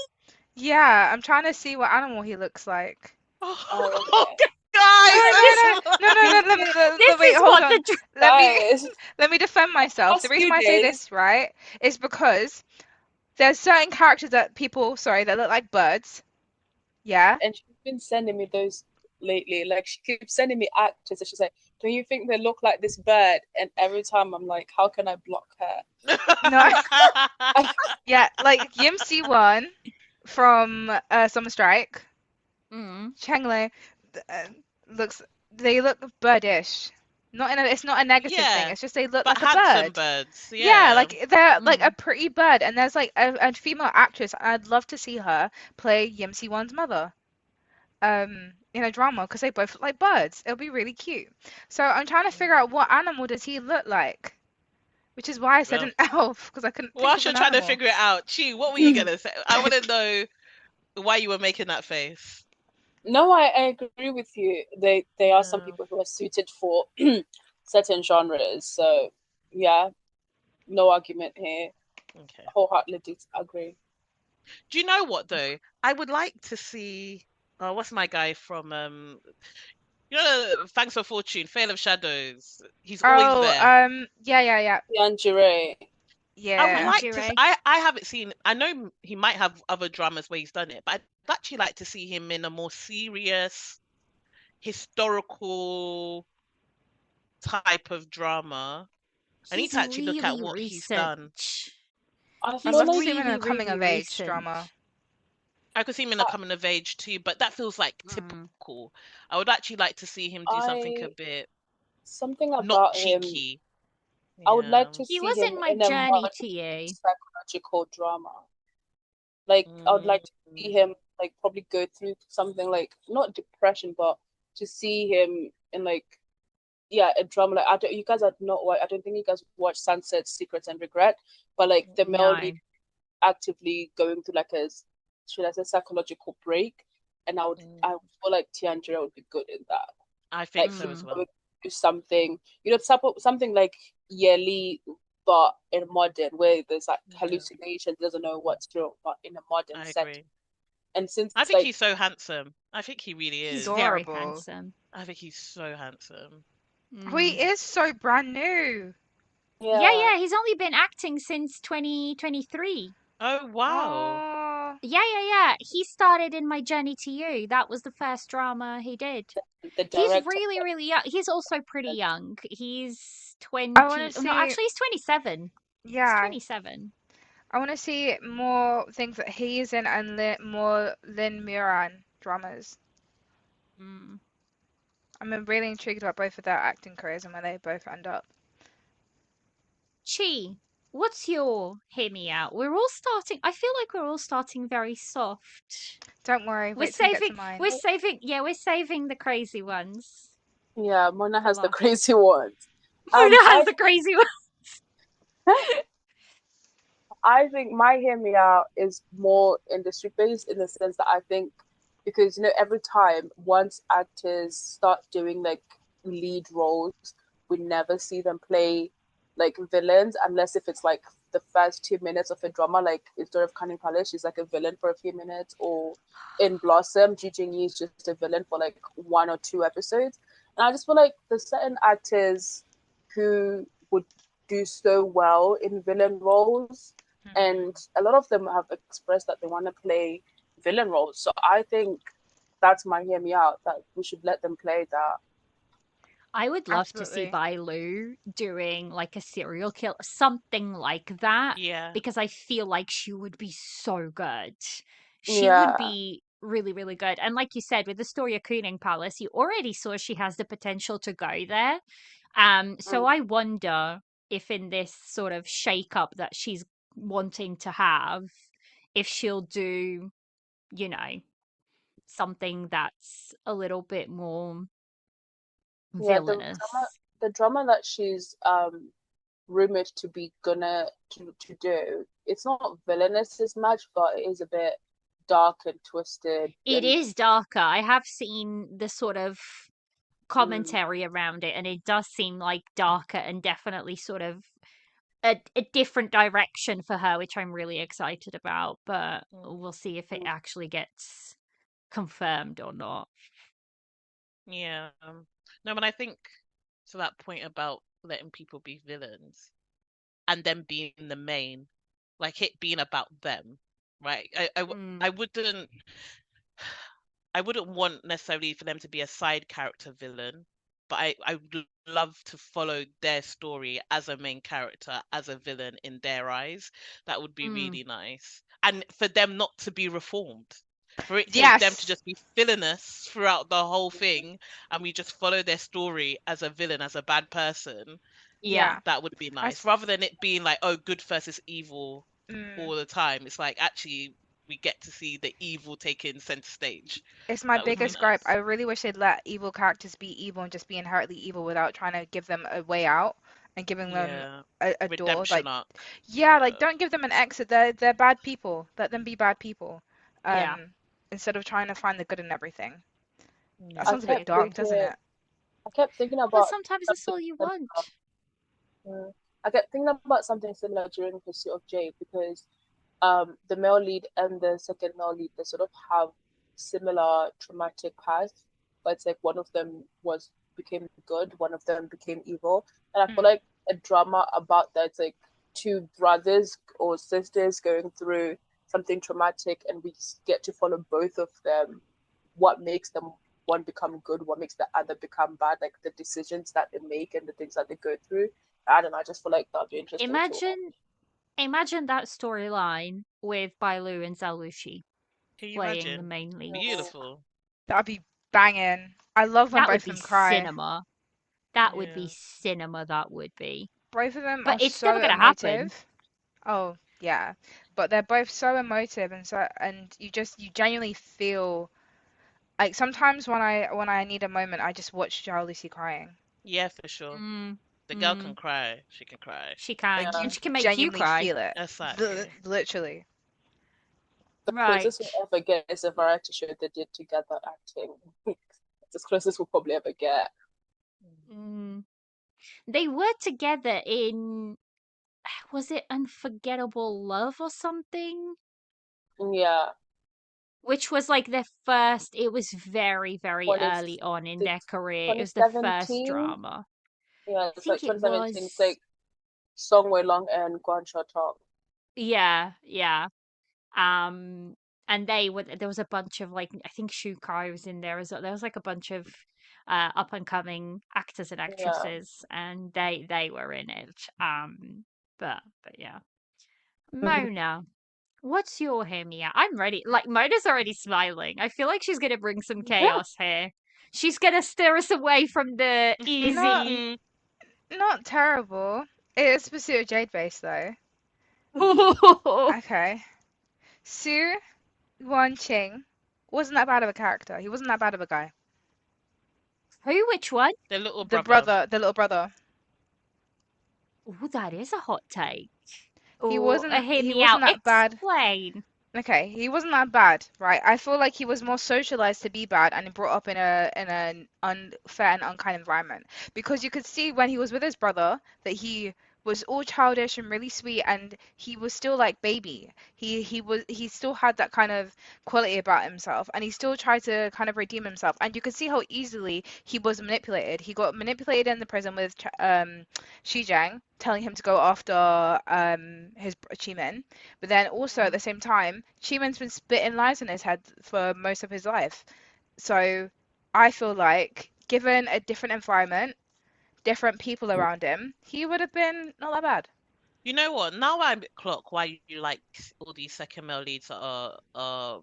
Yeah, I'm trying to see what animal he looks like. Oh, okay. guys, This Wait, is hold what on. the Guys, Let me defend myself. The past reason few why I say days- this, right, is because there's certain characters that that look like birds. Yeah. and she's been sending me those lately. Like she keeps sending me actors, and she's like, "Do you think they look like this bird?" And every time I'm like, "How can I block her?" No. Yeah, like Yim Si-won from Summer Strike, Changle, they look birdish. It's not a negative Yeah, thing. It's just they look but like a handsome bird. birds. Yeah, like they're like a pretty bird, and there's like a female actress. I'd love to see her play Yim Si-won's mother, in a drama because they both look like birds. It'll be really cute. So I'm trying to figure out what animal does he look like. Which is why I said Well, an elf, because I couldn't think whilst of you're an trying to animal. figure it out, Chi, what were you gonna say? I want to know why you were making that face. No, I agree with you. They are some Yeah. people who are suited for certain genres. So yeah, no argument here. Okay. Wholeheartedly agree. Do you know what though? I would like to see. What's my guy from Thanks for Fortune, Veil of Shadows. He's always Oh, there. yeah. Yanjure. I would Yeah. like to. Jure. I haven't seen. I know he might have other dramas where he's done it, but I'd actually like to see him in a more serious historical type of drama. I need He's to actually look at really what he's recent. done. I I'd He's feel love to like see him in a really, coming really of age recent. drama. I could see him in a coming of age too, but that feels like Mm. typical. I would actually like to see him do something a I bit something not about him. cheeky. I would like Yeah. to He see was him in my in a journey much to you. psychological drama. Like I would like to see Mm, him like probably go through something like not depression, but to see him in like a drama. Like you guys are not I don't think you guys watch Sunset, Secrets and Regret, but like the male No. lead actively going through like a should I say psychological break, and I mm. feel like Tiandra would be good in that. I think Like so him as Mm. well. going through something, something like yearly, but in modern where there's like Yeah, hallucinations, doesn't know what's true, but in a modern I setting. agree. And since I it's think like he's so handsome. I think he really He's is. very Adorable. handsome. I think he's so handsome. Oh, he Mm. is so brand new. yeah, He's only been acting since 2023. Oh wow. Oh, Yeah. He started in My Journey to You. That was the first drama he did. the He's director. really, really young. He's also pretty young. He's I want to 20. Oh, no, see. actually, he's 27. He's Yeah, 27. I want to see more things that he's in and more Lin Muran dramas. Mm. I'm really intrigued about both of their acting careers and where they both end up. Chi, what's your hear me out? We're all starting. I feel like we're all starting very soft. Don't worry, We're wait till you get to saving. mine. We're saving. Yeah, we're saving the crazy ones Yeah, Mona for has the last. crazy ones. Mona has I the crazy one. I think my hear me out is more industry based in the sense that I think because every time once actors start doing like lead roles, we never see them play like villains unless if it's like the first 2 minutes of a drama, like instead of Cunning Palace, she's like a villain for a few minutes, or in Blossom, Ji Jin Yi is just a villain for like 1 or 2 episodes. And I just feel like there's certain actors who would do so well in villain roles, and a lot of them have expressed that they want to play villain roles. So I think that's my hear me out, that we should let them play that. I would love to see Absolutely. Bai Lu doing like a serial kill, something like that, Yeah. because I feel like she would be so good. She would Yeah. be really, really good. And like you said, with the story of Kuning Palace, you already saw she has the potential to go there. So Mm. I wonder if in this sort of shake up that she's wanting to have, if she'll do, you know, something that's a little bit more Yeah, villainous. the drama that she's rumored to be gonna to do, it's not villainous as much, but it is a bit dark and twisted It and is darker. I have seen the sort of mm, commentary around it, and it does seem like darker and definitely sort of a different direction for her, which I'm really excited about. But Mm, we'll see if it mm, actually gets confirmed or not. yeah. No, but I think to that point about letting people be villains and them being the main, like it being about them, right? Mm. I wouldn't want necessarily for them to be a side character villain, but I would love to follow their story as a main character, as a villain in their eyes. That would be Mm. really nice. And for them not to be reformed. For them to Yes. just be villainous throughout the whole thing, and we just follow their story as a villain, as a bad person. Yeah. Yeah. That would be I nice. s- Rather than it being like, oh, good versus evil mm. all the time. It's like actually we get to see the evil taking center stage. It's my That would be biggest gripe. nice. I really wish they'd let evil characters be evil and just be inherently evil without trying to give them a way out. and giving them Yeah. a door. Redemption Like, arc. yeah, like don't give them an exit. They're bad people. Let them be bad people. Yeah. Instead of trying to find the good in everything. That Mm. I sounds a bit kept dark, doesn't thinking, it? I kept thinking But about sometimes that's something all you similar. want. I kept thinking about something similar during Pursuit of Jade because the male lead and the second male lead, they sort of have similar traumatic paths, but it's like one of them became good, one of them became evil. And I feel like a drama about that, it's like two brothers or sisters going through something traumatic, and we get to follow both of them. What makes them one become good? What makes the other become bad? Like the decisions that they make and the things that they go through. I don't know. I just feel like that'd be interesting to watch. Imagine that storyline with Bailu and Zalushi Can you playing the imagine? main leads. Beautiful. That'd be banging. I love when That would both of be them cry. cinema. That would Yeah. be cinema. That would be. Both of them But are it's so never gonna happen. emotive. Oh, yeah. But they're both so emotive and you genuinely feel like sometimes when I need a moment I just watch Lucy crying. Yeah, for sure. Mm, The girl can cry. She can cry. she can, Yeah. and she can make you Genuinely cry. feel it. Exactly. Literally. The Right. closest we'll ever get is a variety show they did together acting. It's as close as we'll probably ever get. Mm. They were together in, was it Unforgettable Love or something? Yeah. Which was like their first, it was very, very 20, early on in their career. It was the first 2017. drama. Yeah, I it's like think it 2017. It's was, like Song Wei Long and Guan Shao Tong. yeah. And there was a bunch of like, I think Shu Kai was in there as well. There was like a bunch of up and coming actors and Yeah. actresses, and they were in it. But yeah. Mona, what's your hear me out? I'm ready. Like Mona's already smiling. I feel like she's gonna bring some chaos here. She's gonna steer us away from the easy. Not terrible. It is Pursuit of Jade based though. Okay. Su Wan Ching wasn't that bad of a character. He wasn't that bad of a guy. Who? Which one? The little The brother. little brother. Oh, that is a hot take. He Oh, wasn't hear he me wasn't out. that bad. Explain. Okay, he wasn't that bad, right? I feel like he was more socialized to be bad and brought up in an unfair and unkind environment. Because you could see when he was with his brother that he was all childish and really sweet, and he was still like baby. He still had that kind of quality about himself, and he still tried to kind of redeem himself. And you could see how easily he was manipulated. He got manipulated in the prison with Shijang telling him to go after his Chimin. But then also at the same time, Chiman's been spitting lies in his head for most of his life. So I feel like given a different environment, different people around him, he would have been not that bad. You know what? Now I clock why you like all these second male leads that are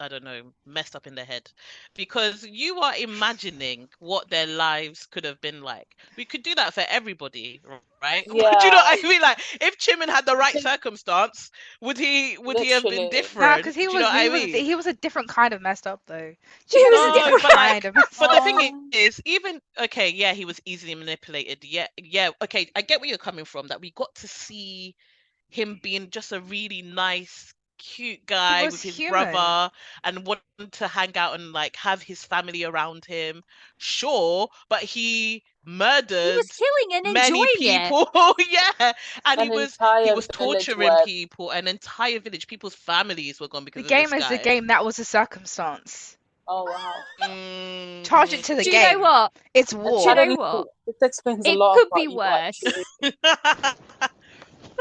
I don't know, messed up in their head. Because you are imagining what their lives could have been like. We could do that for everybody, right? Do you know Yeah. what I mean? Like, if Chimin had the right circumstance, would he have been Literally. different? Nah, because Do you know what I mean? he was a different kind of messed up though. He Chiman was was a a No, different different but like, kind of messed but up. the thing is, even okay, yeah, he was easily manipulated. Yeah, okay, I get where you're coming from. That we got to see him being just a really nice, cute He guy was with his human. brother and wanting to hang out and like have his family around him. Sure, but he He murdered was killing and many enjoying it. people. Yeah, and An he entire was village torturing went. people. An entire village, people's families were gone The because of this game is the guy. game. That was a circumstance. Oh wow. Charge it to the Do you know game. what? It's And Do you war. know suddenly, what? this explains a It lot could about be you worse. actually.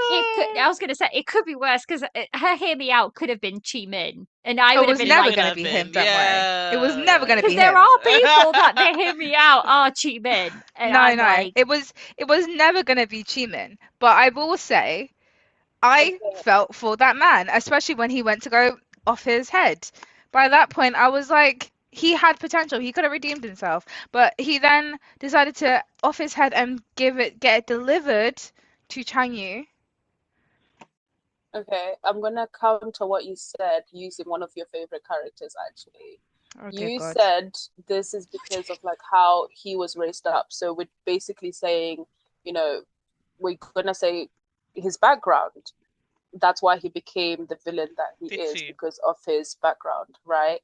I was gonna say it could be worse because her hear me out could have been Chi Min, and I It would have was been never like, Could gonna have be him. been, Don't worry. It was never gonna because be there him. are people that they hear me out are Chi Min, and No, I'm no. like, It was never gonna be Chimin. But I will say, I Okay. felt for that man, especially when he went to go off his head. By that point, I was like, he had potential. He could have redeemed himself, but he then decided to off his head and get it delivered to Changyu. Okay, I'm gonna counter what you said using one of your favorite characters actually. Oh dear You God. said this is because of like how he was raised up. So we're basically saying we're gonna say his background. That's why he became the villain that he is, because of his background, right?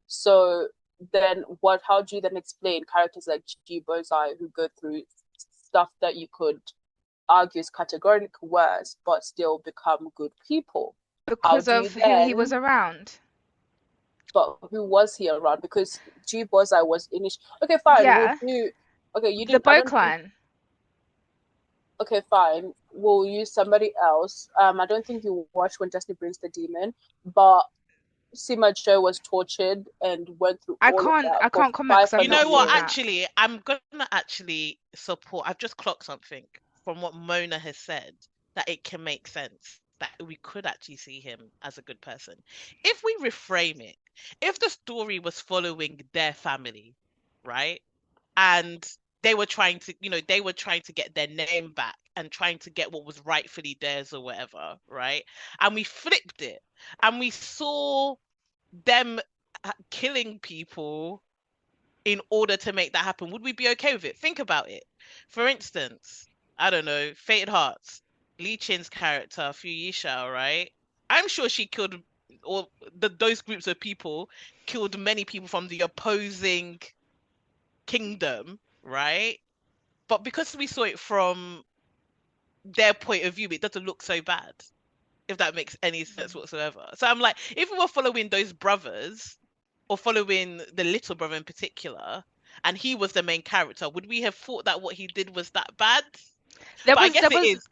So then how do you then explain characters like G Bozai who go through stuff that you could argue is categorically worse but still become good people? Because of who he was around. But who was he around? Because G Bozai was okay, fine. Yeah. You didn't. The Bo clan. Okay, fine. We'll use somebody else. I don't think you watched When Destiny Brings the Demon, but Sima Joe was tortured and went through all of that. I can't comment. You know what? Actually, I'm gonna support. I've just clocked something from what Mona has said, that it can make sense, that we could actually see him as a good person if we reframe it. If the story was following their family, right, and they were trying to get their name back and trying to get what was rightfully theirs or whatever, right? And we flipped it and we saw them killing people in order to make that happen, would we be okay with it? Think about it. For instance, I don't know, Fated Hearts, Lee Chin's character, Fu Yishao, right? I'm sure she killed, or those groups of people killed many people from the opposing kingdom, right? But because we saw it from their point of view, it doesn't look so bad, if that makes any sense whatsoever. So I'm like, if we were following those brothers, or following the little brother in particular, and he was the main character, would we have thought that what he did was that bad? I guess it is.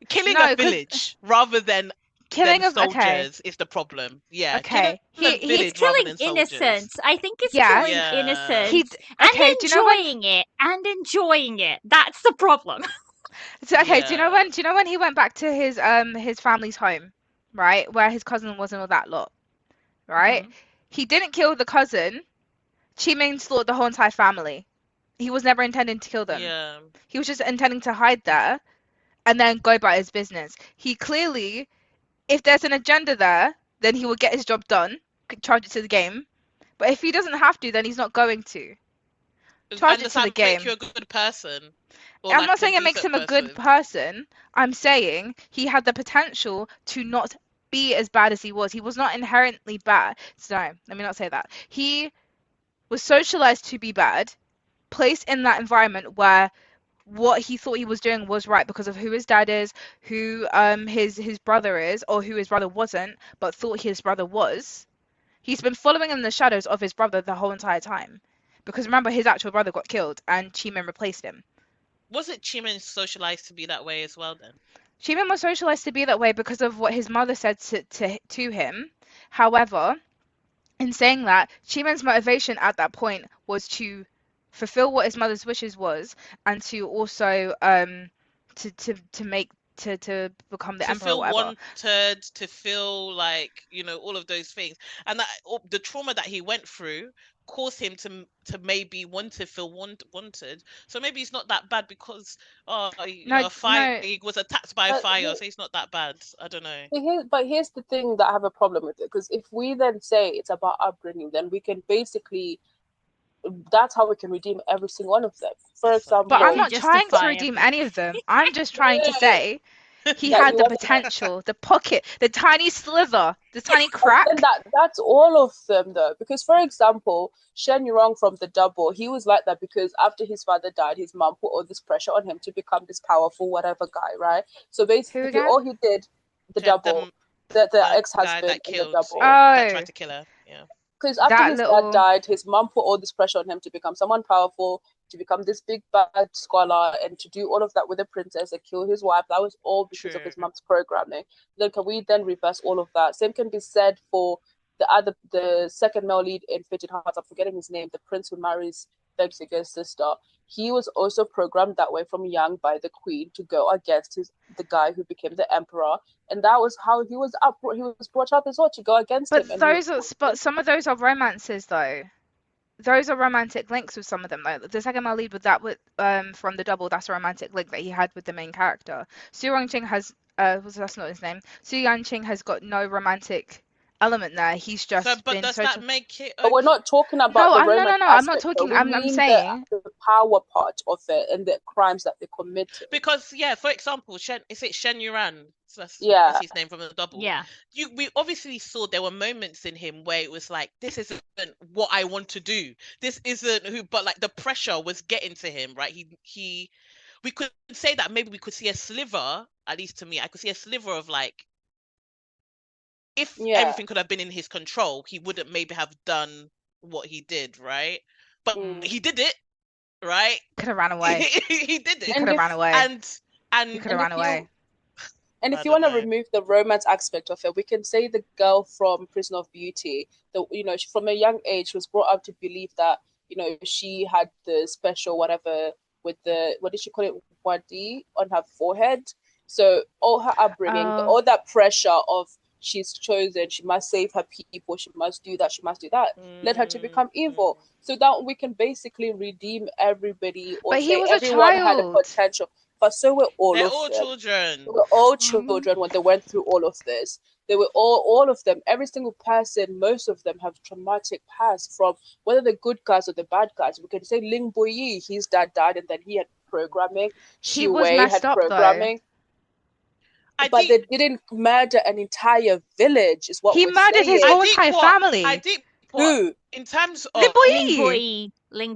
Killing a village rather than killing soldiers is the problem. Yeah. Okay. He's killing innocents. I think it's killing innocents and enjoying it. That's the problem. So do you know when he went back to his family's home, right, where his cousin was and all that lot, right? Mm-hmm. He didn't kill the cousin. Chi-Ming slaughtered the whole entire family. He was never intending to kill them. Yeah. He was just intending to hide there and then go about his business. He clearly, if there's an agenda there, then he will get his job done, charge it to the game. But if he doesn't have to, then he's not going to. Charge it to the game. Make you a good person. I'm not saying it makes him a good person. I'm saying he had the potential to not be as bad as he was. He was not inherently bad. So let me not say that. He was socialized to be bad, placed in that environment where what he thought he was doing was right because of who his dad is, who his brother is, or who his brother wasn't, but thought his brother was. He's been following in the shadows of his brother the whole entire time. Because remember, his actual brother got killed and Chi-Ming replaced him. Wasn't Chi-Ming socialized to be that way as well then? Chi-Ming was socialized to be that way because of what his mother said to him. However, in saying that, Chi-Ming's motivation at that point was to fulfill what his mother's wishes was, and to also to become the emperor. To feel or whatever. wanted, to feel like, all of those things, and that the trauma that he went through caused him to maybe want to feel wanted. So maybe he's not that bad because he was attacked by a fire, so he's not that bad. I don't know. But here's the thing that I have a problem with it, because if we then say it's about upbringing, then we can basically, that's how we can redeem every single one of them. For example, but I'm not trying to redeem any of them. I'm just trying to say he had the potential, the pocket, the tiny sliver, the tiny crack. That's all of them, though. Because, for example, Shen Yurong from the Double, he was like that because after his father died, his mom put all this pressure on him to become this powerful whatever guy, right? So basically, all he did, the Double, the ex-husband that killed, in the Double, that tried to kill her. Yeah. Because after his dad died, his mom put all this pressure on him to become someone powerful, to become this big bad scholar, and to do all of that with the princess and kill his wife. That was all because of his mom's programming. Then can we then reverse all of that? Same can be said for the second male lead in Fated Hearts. I'm forgetting his name. The prince who marries Begsiger's sister. He was also programmed that way from young by the queen to go against the guy who became the emperor, and that was how he was brought up as well, to go against him. But some of those are romances, though. Those are romantic links with some of them, though. The second male lead from the Double, that's a romantic link that he had with the main character. Su Yanqing has that's not his name. Su Yanqing has got no romantic element there. He's So, just but been does so. that make it But we're okay? not talking about No, the I'm romance no. I'm not aspect, though. talking. We I'm mean saying. the power part of it and the crimes that they committed. Because yeah, for example, is it Shen Yuran? So that's Yeah. his name from the double. Yeah. We obviously saw there were moments in him where it was like, this isn't what I want to do. This isn't who, but like the pressure was getting to him, right? We could say that maybe we could see a sliver, at least to me, I could see a sliver of like, if Yeah. everything could have been in his control, he wouldn't maybe have done what he did, right? But he did it, right? Could have ran away. He did He it. could have ran away. He could have ran away. And I if you don't want to know. remove the romance aspect of it, we can say the girl from Prison of Beauty, from a young age was brought up to believe that, she had the special whatever with what did she call it, wadi on her forehead. So all her upbringing, all that pressure of she's chosen, she must save her people, she must do that, led her to become evil. So that we can basically redeem everybody, or But he say was a everyone had a child. potential. But so were They're all all of them. children. They were all children when they went through all of this. They were all of them, every single person, most of them have traumatic past, from whether the good guys or the bad guys. We can say Ling Boyi, his dad died and then he had programming. He was Wei messed had up, though. programming. But they didn't murder an entire village, is what He we're murdered saying. his whole entire family. Who? In terms of Ling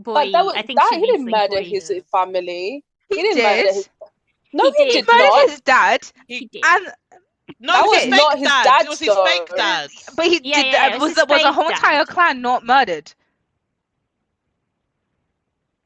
But Boyi. I think she he means didn't Ling murder Boyi. his family. He didn't murder did. his. No, He he did. did He not. murdered his dad. He did. And no, That it was was not fake his dad. dad, It was his fake though. dad. but he Yeah, did. yeah, it was Was his a fake whole dad. entire clan not murdered?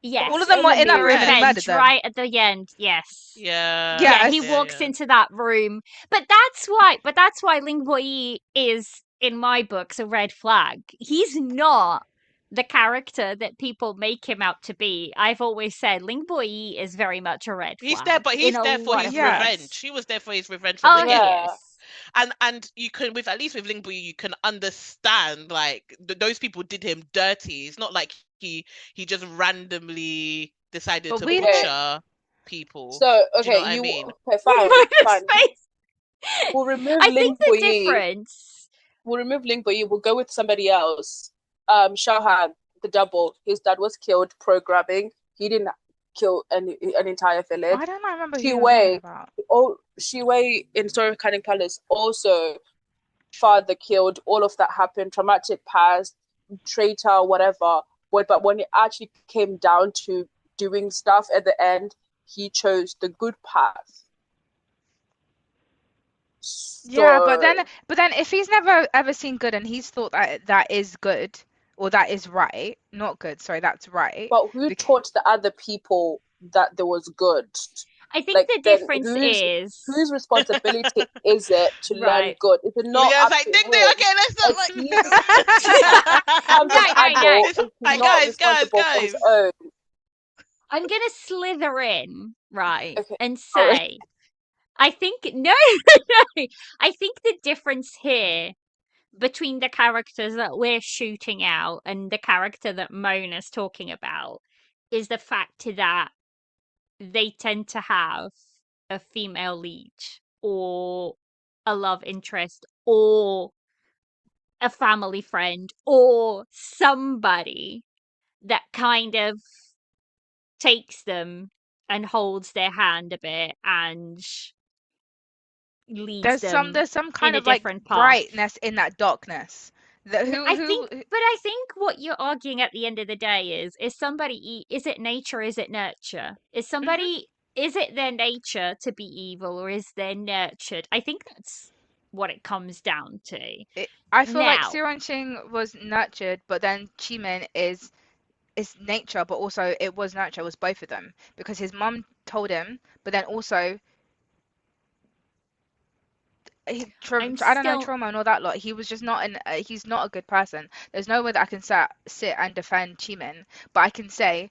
Yes. All of them were in that room and he murdered Revenge them. right at the end. Yes. Yeah. Yeah, he Yes. walks into that room. But that's why Ling Boyi is, in my books, a red flag. He's not the character that people make him out to be. I've always said Ling Boyi is very much a red flag. He's there, but he's there for his revenge. He was there for his revenge from the yes. And you can, at least with Ling Boyi, you can understand like those people did him dirty. It's not like he just randomly decided to butcher people. So do you know what I mean? Okay, fine. We'll remove Ling Boyi. Difference. We'll remove Ling Boyi. We'll go with somebody else. Shahan, the double. His dad was killed programming. He didn't kill an entire village. I don't remember who you're talking about. Shi Wei in Story of Canning Palace also father killed. All of that happened. Traumatic past, traitor, whatever. But when it actually came down to doing stuff at the end, he chose the good path. Yeah, but then if he's never ever seen good and he's thought that is good or that is right, not good, sorry, that's right. But who taught the other people that there was good? I think the difference is whose responsibility is it to learn good? Is it not up to him? Okay, let's not guys. I'm gonna slither in, right, and say, I think no. I think the difference here between the characters that we're shooting out and the character that Mona's talking about is the fact that they tend to have a female lead or a love interest or a family friend or somebody that kind of takes them and holds their hand a bit and leads them. There's some kind of like brightness in that darkness. I think what you're arguing at the end of the day is it nature, is it nurture? Is somebody is it their nature to be evil or is they nurtured? I think that's what it comes down to. I feel like Siranching was nurtured, but then Chimin is nature, but also it was nurture. It was both of them because his mum told him, but then also I don't know, trauma and all that lot. He was just not he's not a good person. There's no way that I can sit and defend Chimin, but I can say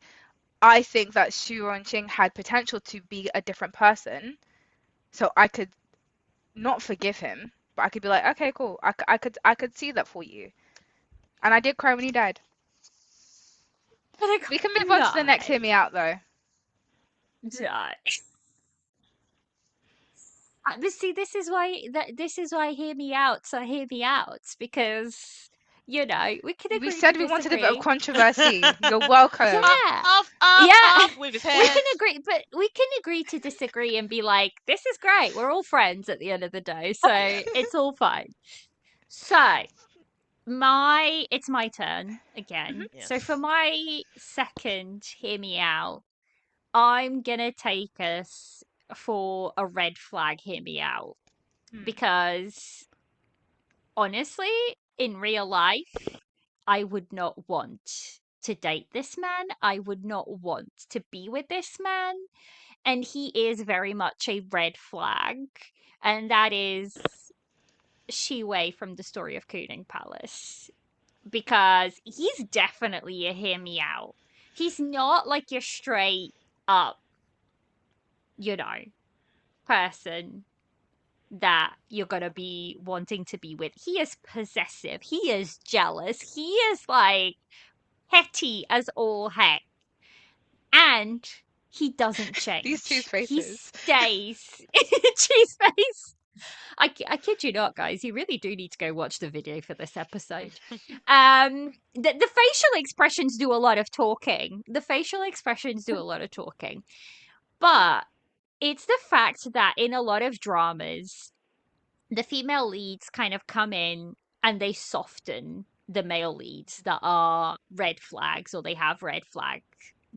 I think that Xu Ronqing had potential to be a different person, so I could not forgive him, but I could be like, okay, cool, I could see that for you, and I did cry when he died. We can move on to the next. Hear me out, though. Die. But see, this is why hear me out. So hear me out, because we can We agree to said we wanted a bit of disagree. controversy. You're welcome. Yeah, Up yeah. with his We head. can agree, but we can agree to disagree and be like, this is great. We're all friends at the end of the day, so it's all fine. So it's my turn again. So for Yes. my second, hear me out. I'm gonna take us for a red flag. Hear me out, because honestly, in real life, I would not want to date this man. I would not want to be with this man. And he is very much a red flag. And that is Shiwei from the story of Kuning Palace. Because he's definitely a hear me out. He's not like your straight up, you know, person that you're gonna be wanting to be with. He is possessive. He is jealous. He is like petty as all heck. And he doesn't These two's change. He faces. stays. Cheese face. I kid you not, guys. You really do need to go watch the video for this episode. The facial expressions do a lot of talking. The facial expressions do a lot of talking. But it's the fact that in a lot of dramas, the female leads kind of come in and they soften the male leads that are red flags, or they have red flag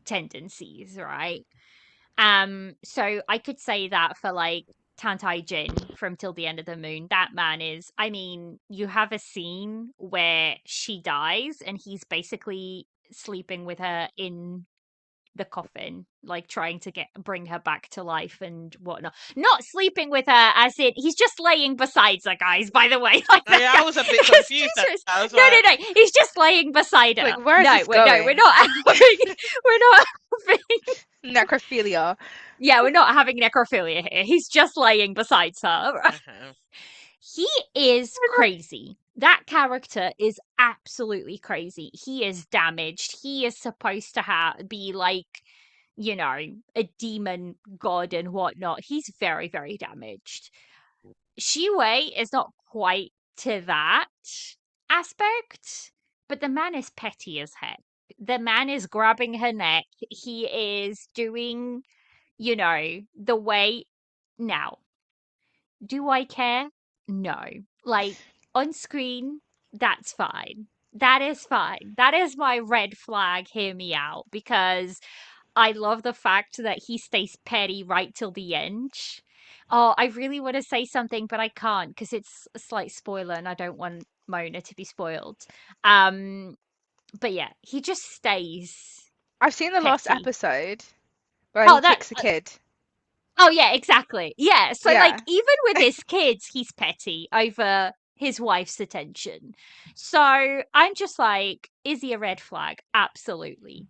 tendencies, right? So I could say that for like Tantai Jin from Till the End of the Moon. That man is, I mean, you have a scene where she dies and he's basically sleeping with her in the coffin, like trying to bring her back to life and whatnot. Not sleeping with her, as in he's just laying beside her, guys. By the way, like Yeah, I was a bit confused. I was no, like, no, he's just laying beside her. Like, where is no, this we're, no, going? we're not having, we're not having. Necrophilia. Yeah, we're not having necrophilia here. He's just laying beside her. okay. He is crazy. That character is absolutely crazy. He is damaged. He is supposed to be like, a demon god and whatnot. He's very, very damaged. Shiwei is not quite to that aspect, but the man is petty as heck. The man is grabbing her neck. He is doing, the way. Now, do I care? No. Like, on screen, that's fine. That is fine. That is my red flag. Hear me out. Because I love the fact that he stays petty right till the end. Oh, I really want to say something, but I can't because it's a slight spoiler and I don't want Mona to be spoiled. But yeah, he just stays I've seen the last petty. episode where Oh, he kicks a kid. Oh yeah, exactly. Yeah. So Yeah. like even with his kids, he's petty over his wife's attention. So I'm just like, is he a red flag? Absolutely.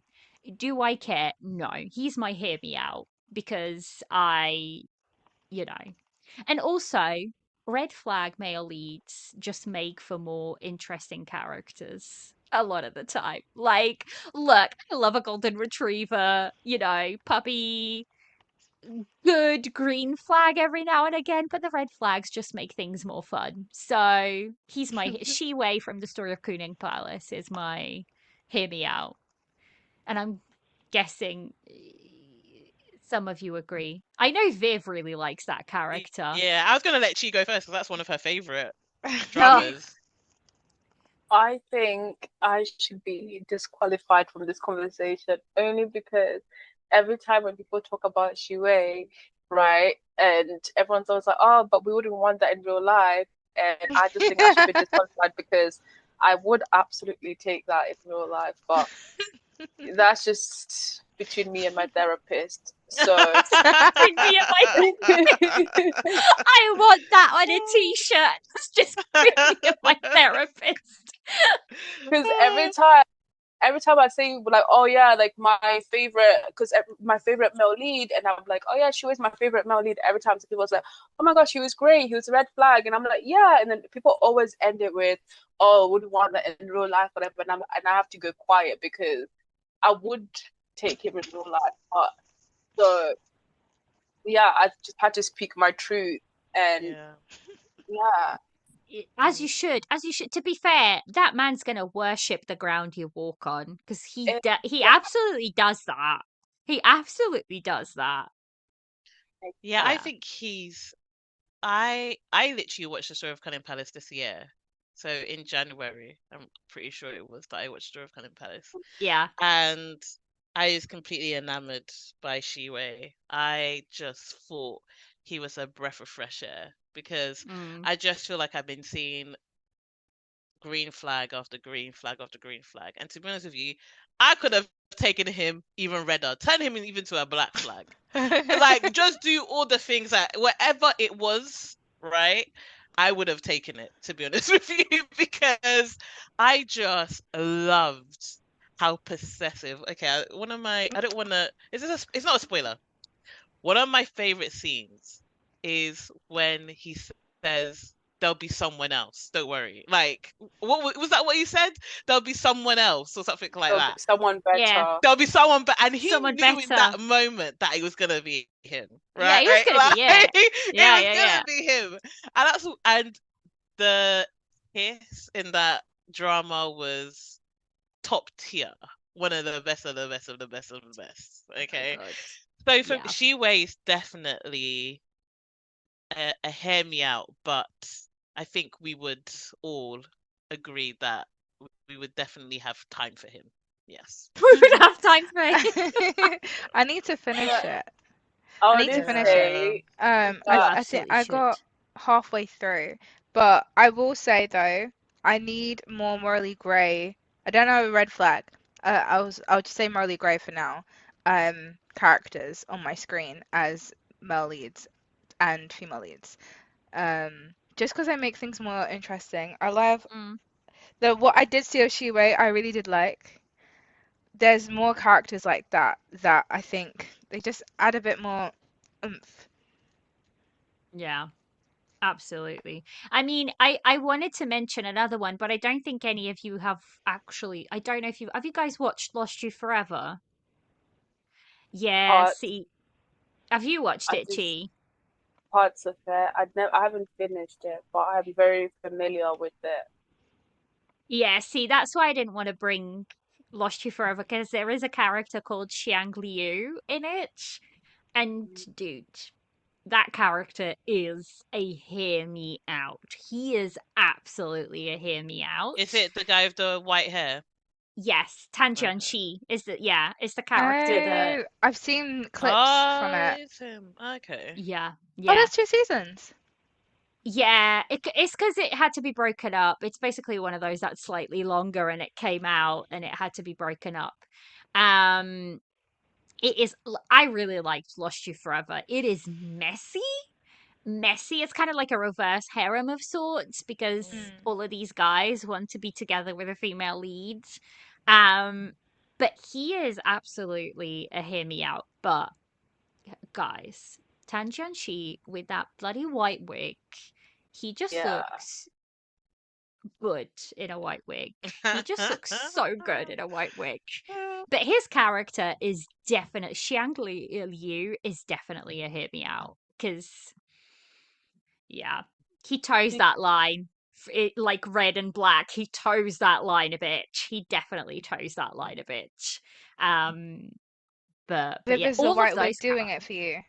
Do I care? No. He's my hear me out because you know. And also, red flag male leads just make for more interesting characters a lot of the time. Like, look, I love a golden retriever, puppy, good green flag every now and again, but the red flags just make things more fun. So he's my Shiwei from the story of Kuning Palace is my hear me out. And I'm guessing some of you agree. I know Viv really likes that character. Yeah, I was gonna let Chi go first because that's one of her favorite Oh, dramas. I think I should be disqualified from this conversation only because every time when people talk about Shuei, right, and everyone's always like, oh, but we wouldn't want that in real life. And I just think I should be disqualified because I would absolutely take that in real life. But that's just between me and my therapist. So between me and my I want that on a t-shirt. That's just between me and my therapist. because every time I say like, oh yeah, like my favorite, because my favorite male lead, and I'm like, oh yeah, she was my favorite male lead. Every time people's like, oh my gosh, he was great, he was a red flag, and I'm like, yeah, and then people always end it with, oh, wouldn't want that in real life, whatever, and I have to go quiet because I would take him in real life, but so yeah, I just had to speak my truth, And Yeah. As you should. To be fair, that man's gonna worship the ground you walk on because he yeah, absolutely does that. He absolutely does that. Yeah, I Yeah. think I literally watched the Story of Cunning Palace this year. So in January, I'm pretty sure it was that I watched Story of Cunning Palace. Yeah. And I was completely enamored by Shiwei. I just thought he was a breath of fresh air because Mm. I just feel like I've been seeing green flag after green flag after green flag. And to be honest with you, I could have taken him even redder, turn him even to a black flag. Like, just do all the things that whatever it was, right? I would have taken it, to be honest with you, because I just loved how possessive. Okay, one of my, I don't want to, it's not a spoiler. One of my favorite scenes is when he says, there'll be someone else. Don't worry. Like, what was that? What he said? There'll be someone else or something like there'll be that. someone Yeah. better. There'll be someone, and he Someone knew in better. that moment that it was gonna be him, Yeah, right? he was gonna be, yeah. Yeah, it was yeah, gonna be him, and the kiss in that drama was top tier, one of the best of the best of the best of the best. Okay, God. so for Yeah. Shiwei is definitely a hear me out, but I think we would all agree that we would definitely have time for him. Yes. We would have time for it. I need to finish Yeah. it. I I need to would finish say I You that I think absolutely I should. got halfway through, but I will say though, I need more morally grey. I don't know, red flag. I'll just say morally grey for now. Characters on my screen as male leads and female leads. Just because I make things more interesting. I love Mm. what I did see of Shiwei, I really did like. There's more characters like that I think they just add a bit more oomph. Yeah. Absolutely. I mean, I wanted to mention another one, but I don't think any of you have actually. I don't know if you guys watched Lost You Forever? Yeah, part see, have you watched I it, just Chi? parts of it. I haven't finished it, but I'm very familiar with it. Yeah, see, that's why I didn't want to bring Lost You Forever because there is a character called Xiang Liu in it. And dude, that character is a hear me out. He is absolutely a hear me out. Is it the guy with the white hair? Yes, Tan Okay. Jianxi is the character that Oh, I've seen clips from Oh, it. it's him. Okay. yeah, Oh, yeah. there's 2 seasons. Yeah, it's because it had to be broken up. It's basically one of those that's slightly longer and it came out and it had to be broken up. Um it is I really liked Lost You Forever. It is messy. It's kind of like a reverse harem of sorts because Mm. all of these guys want to be together with a female lead. Um, but he is absolutely a hear me out. But guys, Tan Jianxi with that bloody white wig, he just Yeah. looks good in a white wig. He just looks so good in a white wig. But his character is definitely Xiang Liu is definitely a hear me out because yeah, he toes He- that line. Like red and black, he toes that line a bit. He definitely toes that line a bit. Um, but Viv, yeah, is the all of white wig those doing it for you?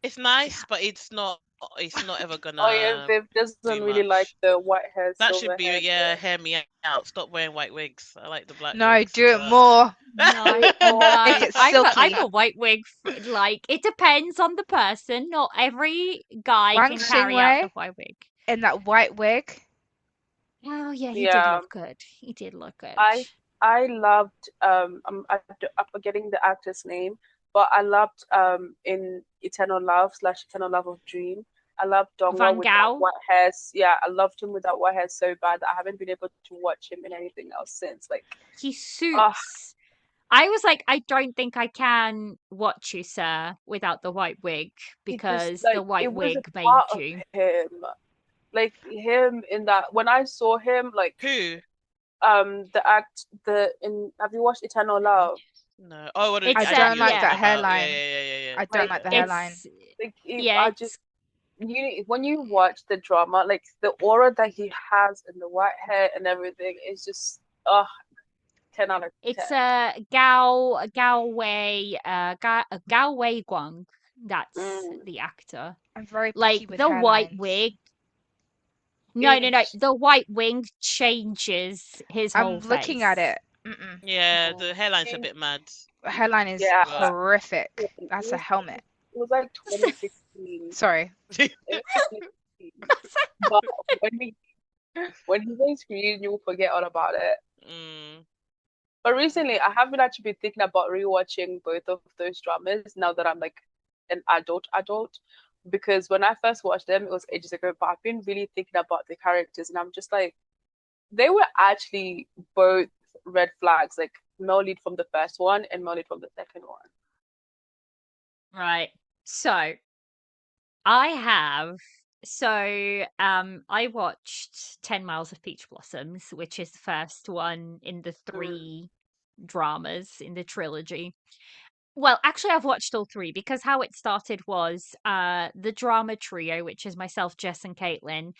It's yeah, nice, but it's not. It's not ever Oh yeah, gonna Viv doesn't do really like much. the white hair, That should silver be, hair yeah. thing. Hear me out. Stop wearing white wigs. I like the black No, wigs, do it but more. no, Wait, no. Make it I'm silky. a white wig. Like it depends on the person. Not every guy Wang can carry out the Xingwei white wig. in that white wig. Oh yeah, he did yeah, look good. He did look good. I loved I'm forgetting the actor's name, but I loved in Eternal Love / Eternal Love of Dream. I loved Donga Van with that Gao. white hair. Yeah, I loved him with that white hair so bad that I haven't been able to watch him in anything else since. Like, He ah, suits. I was like, I don't think I can watch you, sir, without the white wig he just because the like white it was a wig made part of you. him, like him in that when I saw him, like who? the act the in have you watched Eternal Love? No. Oh, what It's I I know don't what you're like yeah, talking that about. Yeah, hairline. yeah, yeah, yeah, yeah. I don't Like like the it, hairline. it's like yeah, I it's just when you watch the drama, like the aura that he has and the white hair and everything is just 10 out of 10. It's Gao Wei Guang. That's Mm. the actor. I'm very Like picky with the white hairlines. wig. No. It's The white wig changes his I'm whole looking at face. it. Mm-mm. Yeah, oh, the hairline's a it- bit mad. Hairline is yeah, But horrific. it That's a was helmet. it was like 2016. Sorry. It was 2016. But when he goes green, you will forget all about it. mm, But recently, I have been actually been thinking about rewatching both of those dramas now that I'm like an adult. Because when I first watched them, it was ages ago. But I've been really thinking about the characters, and I'm just like, they were actually both red flags, like male lead from the first one and male lead from the second one. Right. So I have. I watched 10 Miles of Peach Blossoms, which is the first one in the Mm. three dramas in the trilogy. Well, actually, I've watched all three because how it started was the drama trio, which is myself, Jess, and Caitlin.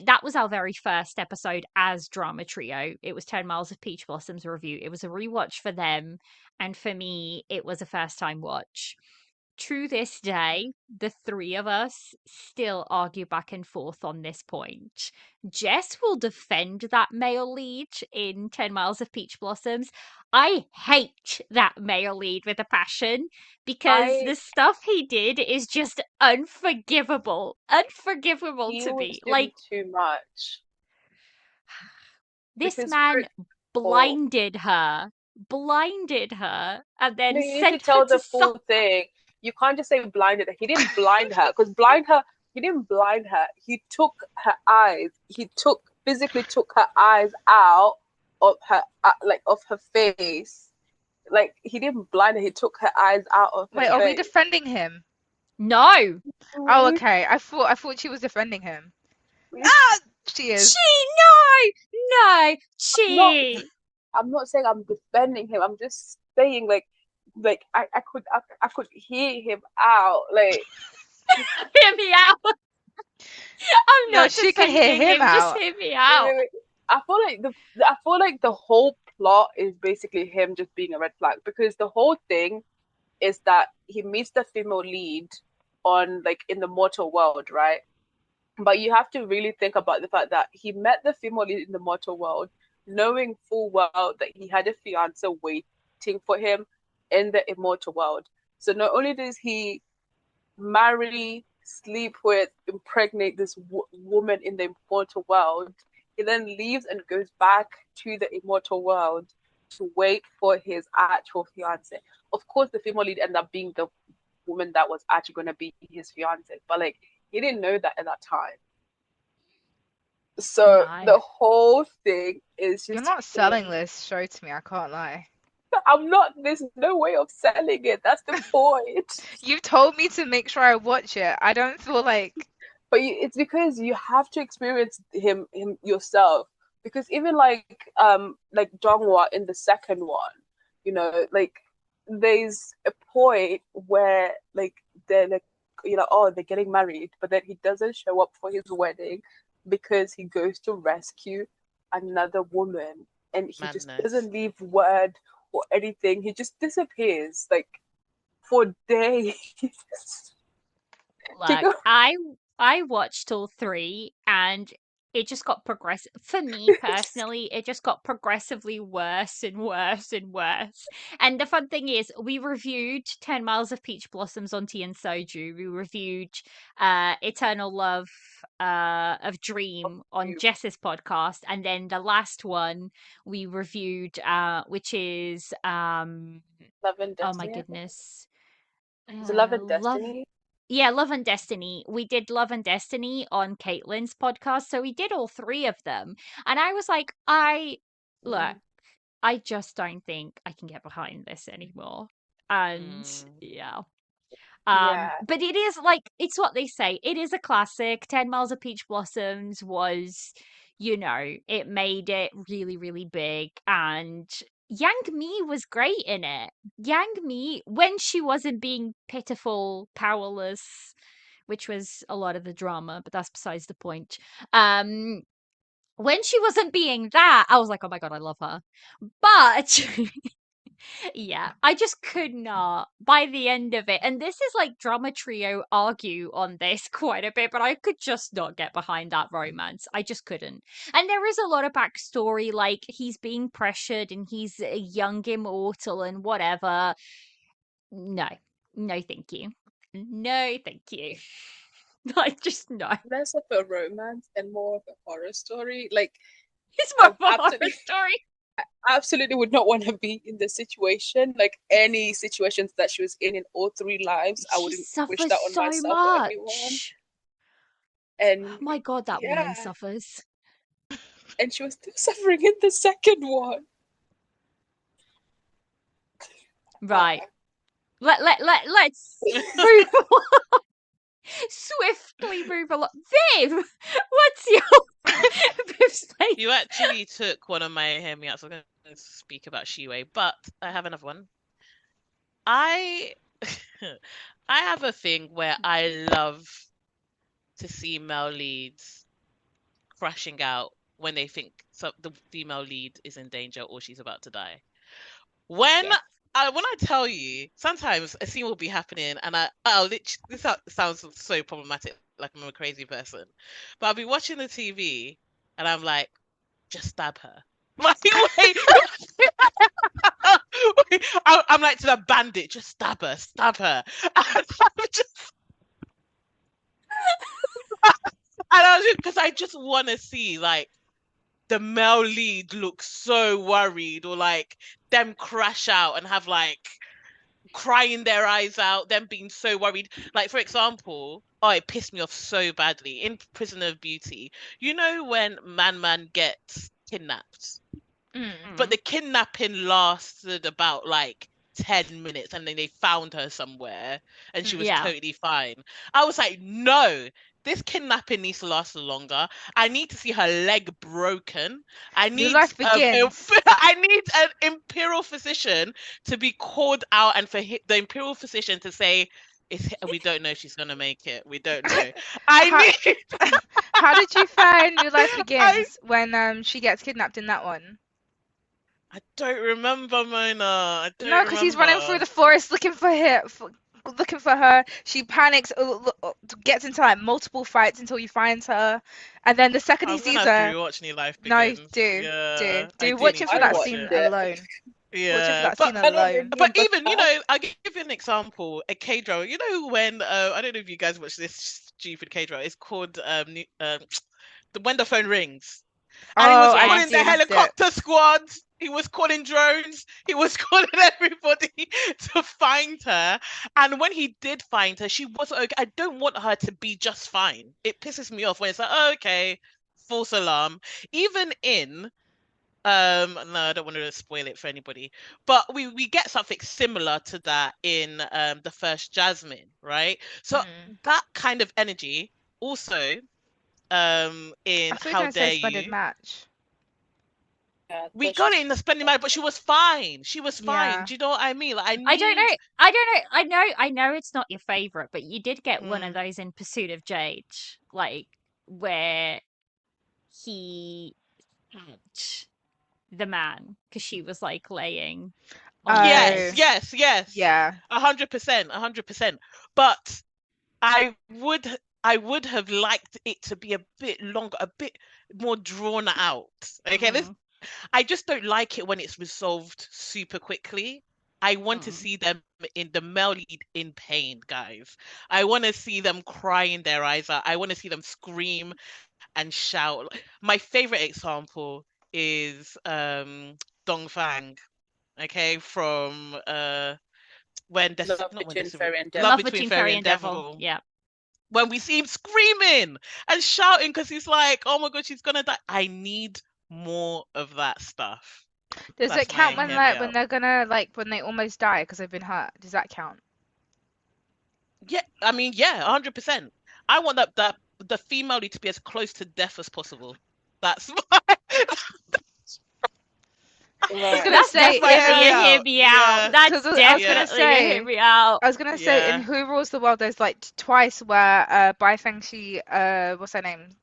That was our very first episode as drama trio. It was 10 Miles of Peach Blossoms review. It was a rewatch for them, and for me, it was a first time watch. To this day, the three of us still argue back and forth on this point. Jess will defend that male lead in 10 Miles of Peach Blossoms. I hate that male lead with a passion because I the stuff he did is just unforgivable. Unforgivable He to was me. doing Like, too much this because, for man example, blinded her, and no, then you need to sent her tell to the suffer. full thing. You can't just say blinded her. He didn't blind her because blind her. He didn't blind her. He took her eyes. He physically took her eyes out of her like of her face. Like he didn't blind her. He took her eyes out of her Wait, are we face. defending him? No! Oh, We, okay. I thought she was defending him. we, Ah, she is. No, I'm not. she. I'm not saying I'm defending him. I'm just saying I could hear him out like. Hear me out. I'm No, not she can hear defending him him. Just out. hear me Wait, out. wait, wait. I feel like the whole plot is basically him just being a red flag because the whole thing is that he meets the female lead on like in the mortal world, right? But you have to really think about the fact that he met the female lead in the mortal world, knowing full well that he had a fiance waiting for him in the immortal world. So not only does he marry, sleep with, impregnate this woman in the immortal world, he then leaves and goes back to the immortal world to wait for his actual fiance. Of course, the female lead ended up being the woman that was actually going to be his fiance, but like he didn't know that at that time. So No. the whole thing is You're just not selling this show to me, I can't lie. I'm not. There's no way of selling it. That's the point. You've told me to make sure I watch it. I don't feel like But it's because you have to experience him yourself. Because even like Donghua in the second one, like there's a point where like they're like oh they're getting married, but then he doesn't show up for his wedding because he goes to rescue another woman, and he just madness. doesn't leave word or anything. He just disappears like for days. To Look, go I watched all three and it just got progressive for me personally, it just got progressively worse and worse and worse. And the fun thing is we reviewed 10 Miles of Peach Blossoms on Tea and Soju. We reviewed Eternal Love of Dream on Jess's podcast, and then the last one we reviewed which is Love and oh my Destiny. goodness. Is it Love and Love Destiny? Yeah, Love and Destiny. We did Love and Destiny on Caitlin's podcast, so we did all three of them. And I was like, look, I just don't think I can get behind this anymore. And Mm. yeah. Yeah. But it is like it's what they say. It is a classic. 10 Miles of Peach Blossoms was, it made it really, really big. And Yang Mi was great in it. Yang Mi, when she wasn't being pitiful, powerless, which was a lot of the drama, but that's besides the point. When she wasn't being that, I was like, oh my god, I love her. But yeah, I just could not by the end of it. And this is like drama trio argue on this quite a bit, but I could just not get behind that romance. I just couldn't. And there is a lot of backstory, like he's being pressured and he's a young immortal and whatever. No, no, thank you. No, thank you. Like, just no. Less of a romance and more of a horror story. Like, It's more of a horror absolutely, story. I absolutely would not want to be in this situation. Like any situations that she was in all three lives, I She wouldn't wish suffers that on so myself or anyone. much. And My god, that woman yeah, suffers. and she was still suffering in the second one. Right. Let's move along. Swiftly move along. Viv, what's your Viv's like? You actually took one of my hear me outs. I'm going to speak about Shiwei, but I have another one. I I have a thing where I love to see male leads crashing out when they think the female lead is in danger or she's about to die. When Yes. I tell you, sometimes a scene will be happening, and I'll literally, this sounds so problematic, like I'm a crazy person, but I'll be watching the TV, and I'm like, just stab her. Like, wait, I'm like to the bandit, just stab her. And because I just want to see like the male lead look so worried, or like them crash out and have like crying their eyes out, them being so worried. Like, for example, oh, it pissed me off so badly in Prisoner of Beauty. You know when Man gets kidnapped, but the kidnapping lasted about like 10 minutes, and then they found her somewhere and she was Yeah. totally fine. I was like, no, this kidnapping needs to last longer. I need to see her leg broken. I New need life begins. I need an imperial physician to be called out, and for the imperial physician to say, we don't know if she's gonna make it. We don't know. How did you find New Life Begins when she gets kidnapped in that one? I don't remember, Mona. No, because he's running through the forest looking for her. She panics, gets into like multiple fights until he finds her, and then the second he sees her, watch New Life no, Begins. do watch it for that scene alone. Yeah, Watch it for that scene alone. but even I'll give you an example. A K-drama. You know when I don't know if you guys watch this stupid K-drama. It's called When the Phone Rings. And he was calling the helicopter squad. He was calling drones. He was calling everybody to find her. And when he did find her, she wasn't okay. I don't want her to be just fine. It pisses me off when it's like, oh, okay, false alarm. Even in, no, I don't want to spoil it for anybody, but we get something similar to that in the first Jasmine, right? So that kind of energy also in How Dare You. Match. Yeah, We got it in the Splendid Match, but she was fine. She was fine. Yeah. Do you know what I mean? Like, I don't know. I know it's not your favorite, but you did get one of those in Pursuit of Jade, like where he had the man because she was like laying. Yes. Yeah. 100%. But I would have liked it to be a bit longer, a bit more drawn out. Okay, I just don't like it when it's resolved super quickly. I want to see them in the male lead in pain, guys. I want to see them crying their eyes out. I want to see them scream and shout. My favorite example is Dongfang, okay, from when Love Between Fairy and Love Between Fairy and Devil. Yeah. When we see him screaming and shouting because he's like, oh my god, she's gonna die. I need more of that stuff. Does it count when they're gonna when they almost die because they've been hurt? Does that count? Yeah, I mean, yeah, 100%. I want that the female lead to be as close to death as possible. That's was Right. gonna That's say might definitely hear a me hear out. me out. Yeah. That's because I was gonna definitely a hear say me out. I was gonna say in Yeah. Who Rules the World, there's like twice where Bai Fengshi, what's her name?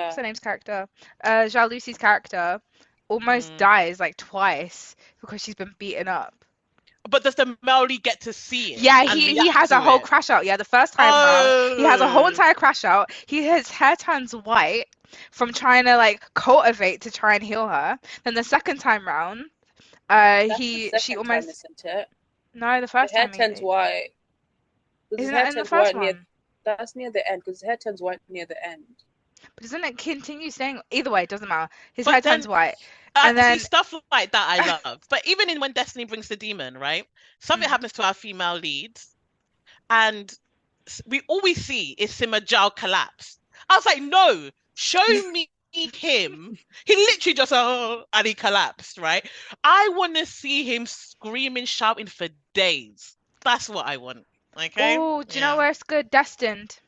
What's Yeah. her name's character? Zhao Lucy's character almost Mm. dies like twice because she's been beaten up. But does the male lead get to see it Yeah, and he react has a to whole it? crash out. Yeah, the first time round, he has a whole Oh. entire crash out. His hair turns white from trying to like cultivate to try and heal her. Then the second time round, That's the she second time, almost isn't it? no, the The first hair time turns he white. Because his isn't hair it in the turns first white near. one? That's near the end. Because his hair turns white near the end. But doesn't it continue staying? Either way, it doesn't matter. His hair But turns then, white, and see, then stuff like that I love. But even in When Destiny Brings the Demon, right? Something Mm. happens to our female leads, and we all we see is Sima Zhao collapse. I was like, no, show me him. He literally just and he collapsed, right? I want to see him screaming, shouting for days. That's what I want. Okay? oh, do you know Yeah. where it's good? Destined.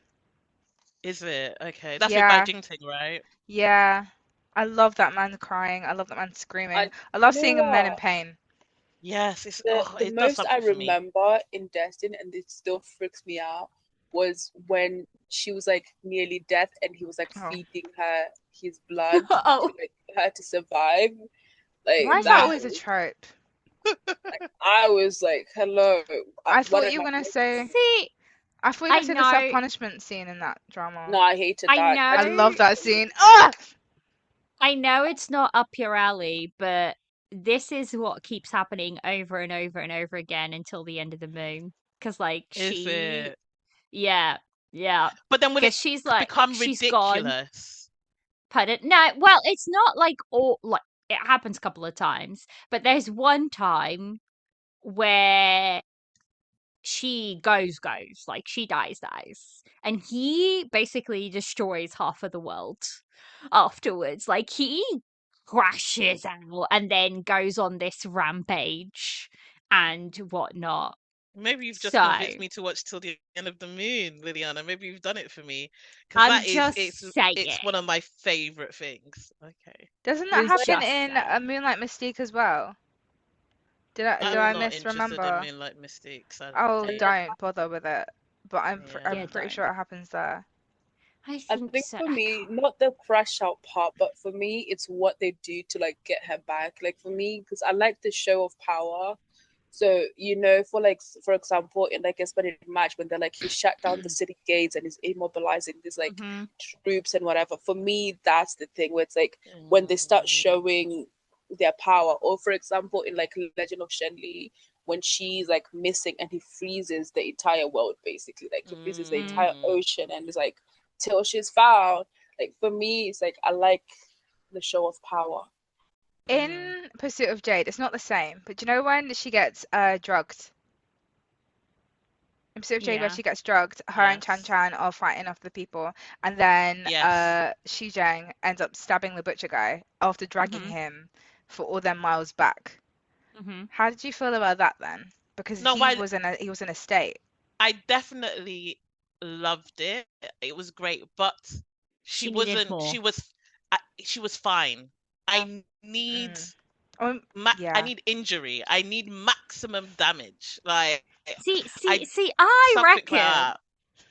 Is it? Okay. That's with Bai Yeah, Jingting, right? yeah. I love that man crying. I love that man screaming. And I you love know seeing a man in what? pain. Yes, it's The it does most I something for me. remember in Destin, and it still freaks me out, was when she was like nearly death, and he was like Oh, feeding her his blood to Oh, like her to survive. Like why is that that. always a trope? I was like, hello. I One thought of you were my gonna say. see, I thought you were I gonna say the know, self-punishment scene in that drama. no, I hated I that. I know, love that scene. Ah! I know it's not up your alley, but this is what keeps happening over and over and over again until the end of the moon. Because, like, Is she, it? yeah, yeah, But then will because it she's like, become she's gone. ridiculous? Pardon? No, well, it's not like all, like, it happens a couple of times, but there's one time where she goes, like she dies. And he basically destroys half of the world afterwards. Like he crashes out and then goes on this rampage and whatnot. Maybe you've just So convinced me to watch Till the End of the Moon, Liliana. Maybe you've done it for me. Because I'm that is just saying, it's one of my favorite things. Okay. Doesn't It that was happen just in a saying. Moonlight Mystique as well? Did I'm I not interested in misremember? Moonlight Mystique, Oh, sadly. don't bother with it. But Yeah. I'm Yeah, pretty don't. sure it happens there. I I think think so. for I me, can't. not the crash out part, but for me, it's what they do to like get her back. Like for me, because I like the show of power. So for like for example, in like a splendid match when they're like he shut down the city gates and is immobilizing these like Hmm. troops and whatever. For me, that's the thing where it's like when they start Mm, showing their power, or for example, in like Legend of Shenli, when she's like missing and he freezes the entire world basically, like he freezes the Mm. entire mm. ocean and it's like till she's found. Like for me, it's like I like the show of power. Mhm. In Pursuit of Jade, it's not the same. But do you know when she gets drugged? In Pursuit of Jade, where Yeah. she gets drugged, her and Chan Yes. Chan are fighting off the people, and then Yes. Xi Zhang ends up stabbing the butcher guy after dragging Hmm. him for all them miles back. Hmm. How did you feel about that then? Because No, while he was in a state. I definitely loved it, it was great, but she She needed wasn't. more. She was fine. I need Mm. I Yeah. need injury. I need maximum damage. Like I See, something like that.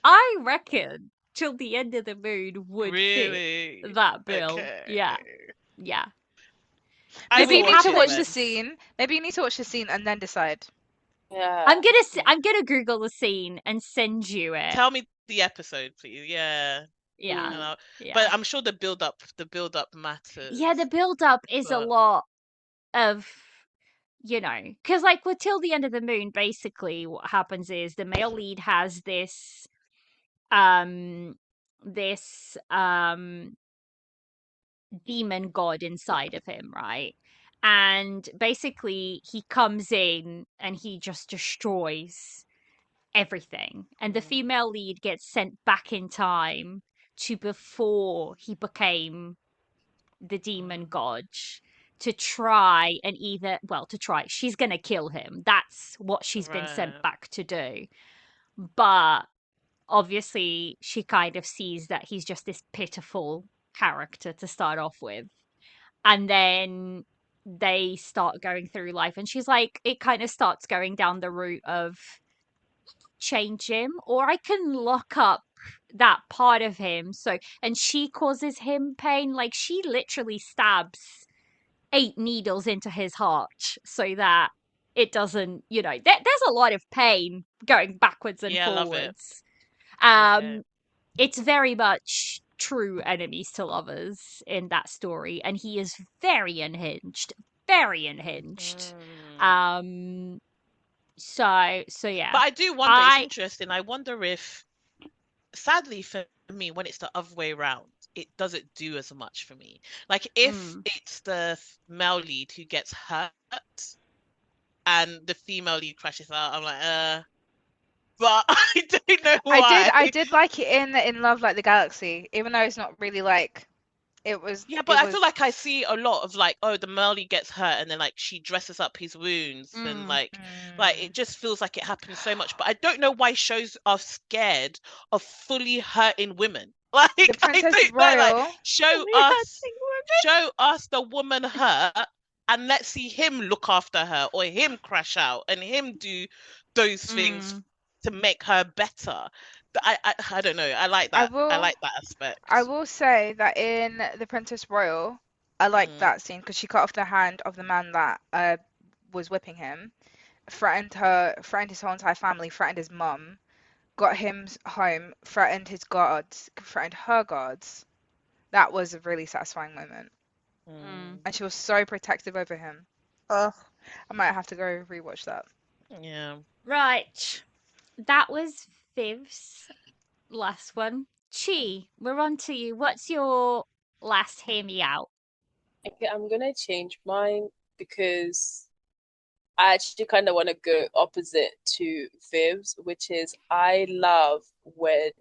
I reckon till the end of the moon would fit Really? that bill. Okay. Yeah, yeah. I Because Maybe you will it need watch to it watch the then. happens. scene. Maybe you need to watch the scene and then decide. Yeah. I'm gonna Google the scene and send you it. Tell me the episode, please. Yeah. Yeah, And Mm. but yeah, I'm sure the build up yeah. The matters. build up is a But lot of, because like with till the end of the moon, basically what happens is the male lead has um this demon god inside of him, right? And basically, he comes in and he just destroys everything. And the mm, female lead gets sent back in time to before he became the demon mm, god to try and she's going to kill him. That's what she's been sent right. back to do. But obviously, she kind of sees that he's just this pitiful character to start off with, and then they start going through life. And she's like, it kind of starts going down the route of change him, or I can lock up that part of him. So, and she causes him pain. Like, she literally stabs 8 needles into his heart so that it doesn't, there's a lot of pain going backwards and Yeah, I love it. forwards. Okay. It's very much true enemies to lovers in that story, and he is very unhinged, very unhinged. Mm. So yeah. But I do wonder, it's interesting. I wonder if, sadly for me, when it's the other way around, it doesn't do as much for me. Like, if it's the male lead who gets hurt and the female lead crashes out, I'm like, but I don't know why. I did like it in Love Like the Galaxy, even though it's not really like it was. Yeah, but I feel like I see a lot of like, oh, the male lead gets hurt and then like she dresses up his wounds and like it just feels like it happens so much. But I don't know why shows are scared of fully hurting women. Like, The Princess I don't know, Royal. like, show us the woman hurt and let's see him look after her or him crash out and him do those things to make her better. I don't know. I like that. I like that aspect. I will say that in The Princess Royal, I like that scene because she cut off the hand of the man that was whipping him, threatened his whole entire family, threatened his mum, got him home, threatened his guards, threatened her guards. That was a really satisfying moment. And she was so protective over him. I might have to go rewatch that. Yeah. Right. That was Viv's last one. Chi, we're on to you. What's your last hear me out? Okay, I'm gonna change mine because I actually kind of want to go opposite to Viv's, which is I love when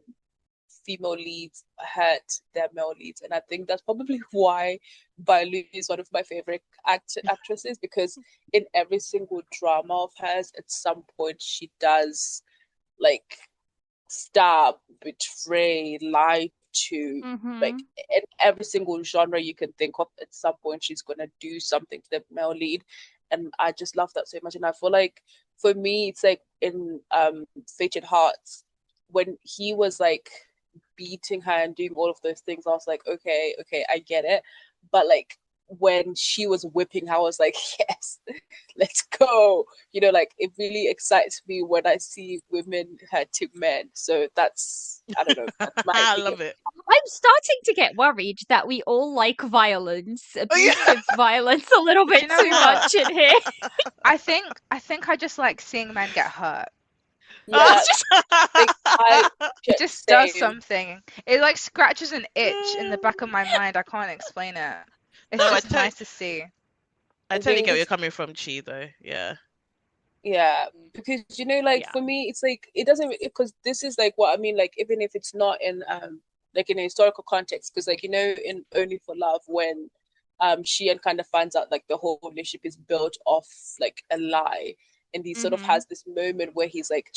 female leads hurt their male leads, and I think that's probably why Bailu is one of my favorite actresses, because in every single drama of hers, at some point she does like stab, betray, lie to, like in every single genre you can think of. At some point she's gonna do something to the male lead, and I just love that so much. And I feel like for me it's like in Fated Hearts, when he was like beating her and doing all of those things, I was like, okay, I get it. But like when she was whipping her, I was like, yes, let's go. Like it really excites me when I see women hurting men. So that's, I don't know, that's my I love it. I'm starting to get worried that we all like violence, abusive violence a little bit too much in here. I think I just like seeing men get hurt. Yeah, it just does something. It like scratches an itch in the back of my mind. I can't explain it. It's just nice to see. I totally get where you're coming from, Chi, though. Yeah. Yeah, because for me, it's like it doesn't, because this is like what I mean. Like even if it's not in like in a historical context, because like in Only for Love, when Sheehan kind of finds out like the whole relationship is built off like a lie, and he sort of has this moment where he's like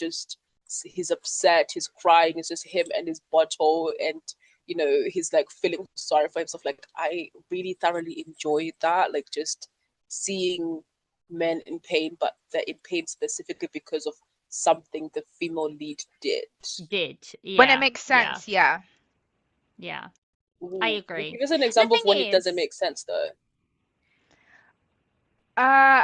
he's upset, he's crying, it's just him and his bottle, and he's like feeling sorry for himself. Like I really thoroughly enjoyed that, like just seeing men in pain, but they're in pain specifically because of something the female lead did. Yeah. When it makes sense, yeah. I agree. Give us an example of when it doesn't make sense, though.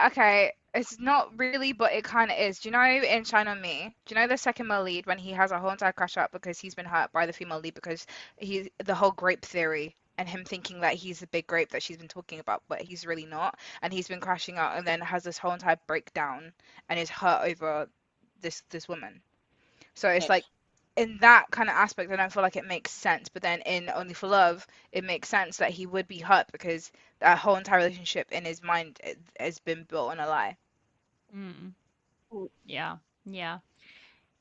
Okay. It's not really, but it kind of is. Do you know in Shine On Me, do you know the second male lead when he has a whole entire crash up because he's been hurt by the female lead because the whole grape theory and him thinking that he's the big grape that she's been talking about, but he's really not. And he's been crashing out and then has this whole entire breakdown and is hurt over this woman. So it's like, in that kind of aspect, I don't feel like it makes sense. But then in Only for Love, it makes sense that he would be hurt because that whole entire relationship in his mind has been built on a lie. Yeah.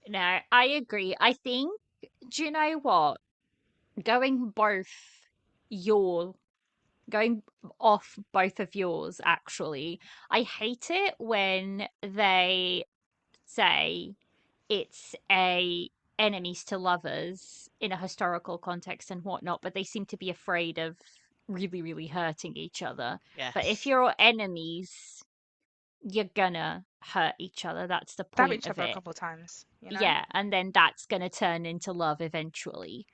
No, I agree. I think, do you know what? Going off both of yours, actually, I hate it when they say it's enemies to lovers in a historical context and whatnot, but they seem to be afraid of really, really hurting each other. Yes. But if you're enemies, you're gonna hurt each other. That's the Stab point each of other a it. couple times, you know? Yeah, and then that's gonna turn into love eventually.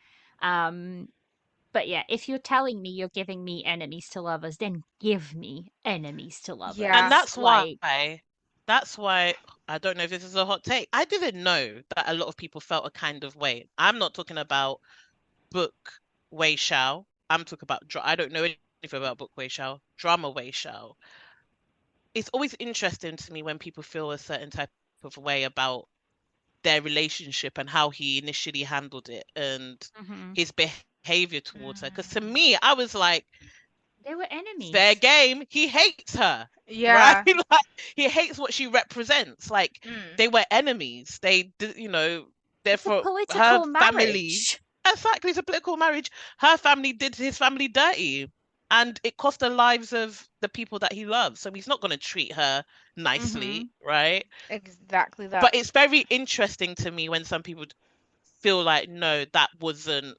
But yeah, if you're telling me you're giving me enemies to lovers, then give me enemies to lovers. Yeah. And that's Like, why I don't know if this is a hot take. I didn't know that a lot of people felt a kind of way. I'm not talking about book Wei Shao. I'm talking about I don't know anything about book Wei Shao. Drama Wei Shao. It's always interesting to me when people feel a certain type of way about their relationship and how he initially handled it and mhm. his behavior towards her. Because to me, I was like, They were fair enemies. game. He hates her, Yeah. right? Like he hates what she represents. Like Mm. they were enemies. They're It's a for her political family. marriage. Exactly, it's a political marriage. Her family did his family dirty, and it cost the lives of the people that he loves. So he's not going to treat her nicely, right? Exactly that. But it's very interesting to me when some people feel like, no, that wasn't.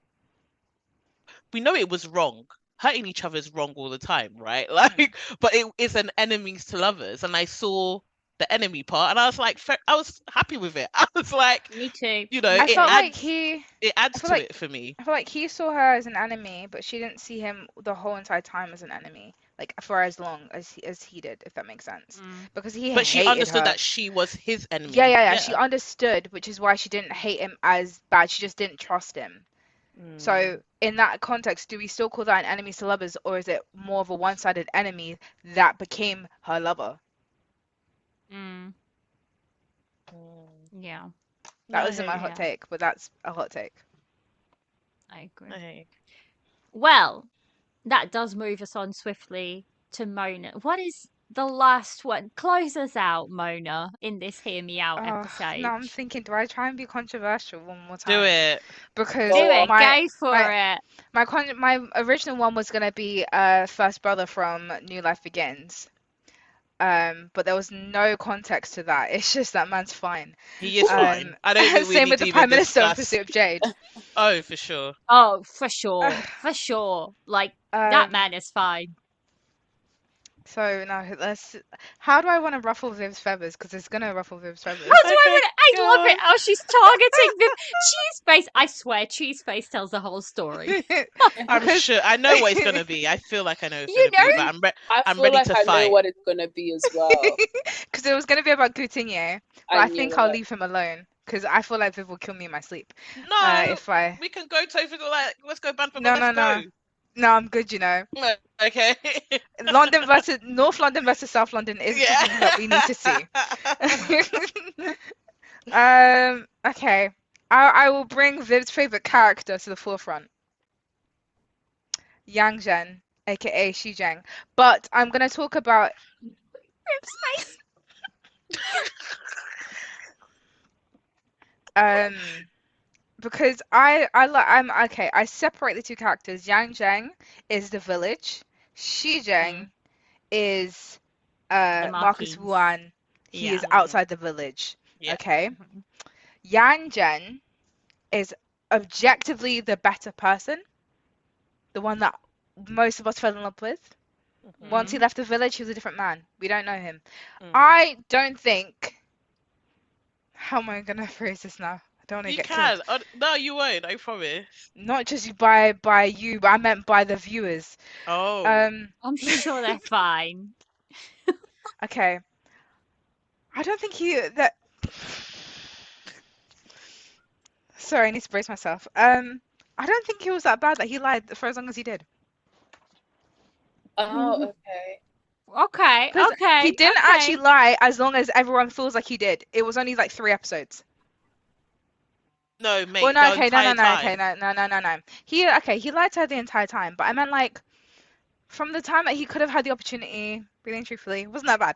We know it was wrong. Hurting each other is wrong all the time, right? Like, but it is an enemies to lovers, and I saw the enemy part, and I was like, I was happy with it. I was like, Me too. I it felt like adds, he it adds I feel to like it for me. I feel like he saw her as an enemy, but she didn't see him the whole entire time as an enemy, like for as long as he did, if that makes sense. Mm. Because he But she hated understood her. that she was his enemy. Yeah. She understood, which is why she didn't hate him as bad. She just didn't trust him. So in that context, do we still call that an enemies to lovers, or is it more of a one-sided enemy that became her lover? Mm. Mm. Yeah, That I wasn't hear my you. hot take, but that's a hot take. I agree. I hear you. Well, that does move us on swiftly to Mona. What is the last one? Close us out, Mona, in this Hear Me Out episode. Now I'm thinking, do I try and be controversial one more Do time? it. Because Do it. my Go for my it. my original one was gonna be first brother from New Life Begins. But there was no context to that. It's just that man's fine. He is fine. I don't think we Same need with to the even Prime Minister of discuss. Pursuit of Jade. Oh, for sure. Oh, for sure. For sure. Like, that man is fine. So now how do I want to ruffle Viv's feathers? Because it's gonna ruffle Viv's feathers. How do I Okay, want to? I love it. go. Oh, she's targeting the Cheese Face. I swear, Cheese Face tells the whole story. I'm Because sure. I know what it's gonna be. I feel like I know what it's You gonna be, know? but I I'm feel ready like to I fight. know what it's gonna be as well. because it was gonna be about Coutinho, but I I knew think I'll it. leave him alone because I feel like Viv will kill me in my sleep. No, If I we can go toe for the like. Let's go band for no band. no Let's no no, I'm good. You know, go. Okay. North London versus South London is Yeah. something that we need to see. Okay. I will bring Viv's favorite character to the forefront. Yang Zhen, aka Xi Zheng. But I'm gonna talk about Rib's face. because I'm okay. I separate the two characters. Yang Zheng is the village. Xi Zheng is The Marcus Marquis. Wuan. He is outside the village. Yeah. Okay. Mhm. Yang Zhen is objectively the better person, the one that most of us fell in love with. Once he left the village, he was a different man. We don't know him. I don't think. How am I gonna phrase this now? I don't want to You get can. killed. No, you won't. I promise. Not just by you, but I meant by the viewers. Oh. I'm sure they're fine. Okay. I don't think that. Sorry, I need to brace myself. I don't think he was that bad that he lied for as long as he did. Oh, okay. Okay. Because Okay. he didn't okay. actually lie as long as everyone feels like he did. It was only like 3 episodes. No, mate. Well, no, the okay, no, entire okay, time. no. He lied to her the entire time, but I meant like from the time that he could have had the opportunity, really and truthfully, it wasn't that bad.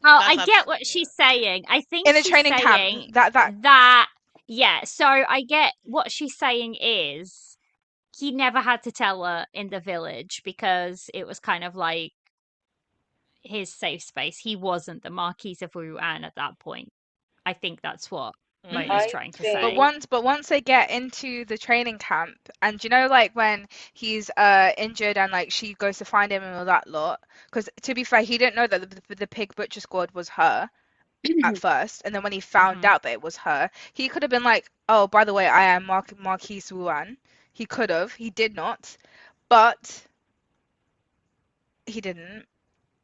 Oh, That's I get what she's saying. I think In the she's training saying camp, that yeah. So I get what she's saying is he never had to tell her in the village because it was kind of like his safe space. He wasn't the Marquis of Wuan at that point. I think that's what Mona's I trying to But say. think once they get into the training camp, and you know, like when he's injured and like she goes to find him and all that lot. Because to be fair, he didn't know that the pig butcher squad was her at first, and then when he found Mhm. out that it was her, he could have been like, "Oh, by the way, I am Marquise Wuan." He could have. He did not, but he didn't.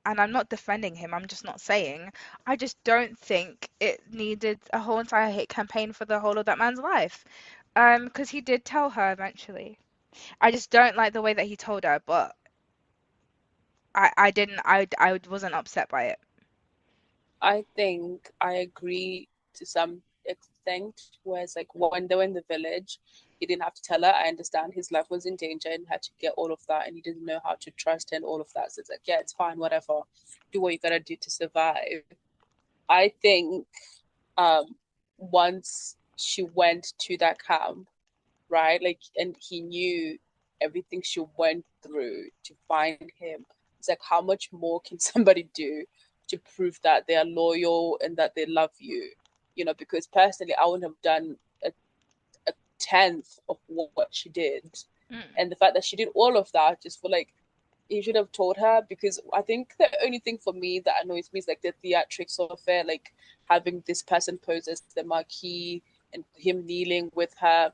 And I'm not defending him. I'm just not saying. I just don't think it needed a whole entire hate campaign for the whole of that man's life. Because he did tell her eventually. I just don't like the way that he told her, but I didn't. I wasn't upset by it. I think I agree to some extent. Whereas, like when they were in the village, he didn't have to tell her. I understand his life was in danger and he had to get all of that, and he didn't know how to trust her and all of that. So it's like, yeah, it's fine, whatever. Do what you gotta do to survive. I think once she went to that camp, right? Like, and he knew everything she went through to find him. It's like, how much more can somebody do to prove that they are loyal and that they love you? You know, because personally, I wouldn't have done a tenth of what she did. Mm. And the fact that she did all of that just for like, you should have told her, because I think the only thing for me that annoys me is like the theatrics of it, like having this person pose as the marquis and him kneeling with her,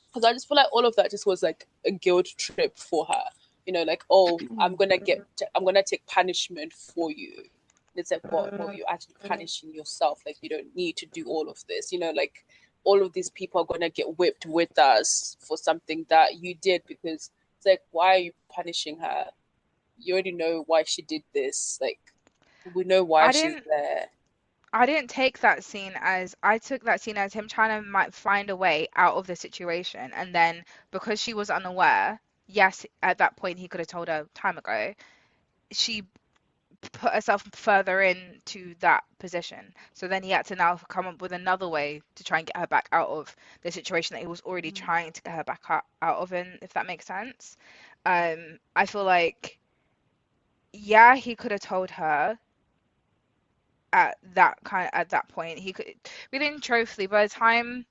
because I just feel like all of that just was like a guilt trip for her. You know, like, oh, I'm gonna take punishment for you. And it's like, what? Well, you're actually punishing yourself. Like, you don't need to do all of this. You know, like all of these people are gonna get whipped with us for something that you did, because it's like, why are you punishing her? You already know why she did this. Like, we know why I she's didn't. there. I didn't take that scene as I took that scene as him trying to might find a way out of the situation, and then because she was unaware, yes, at that point he could have told her time ago. She put herself further into that position. So then he had to now come up with another way to try and get her back out of the situation that he was already trying to get her back out of, in, if that makes sense. I feel like, yeah, he could have told her at that point. He could within truthfully by the time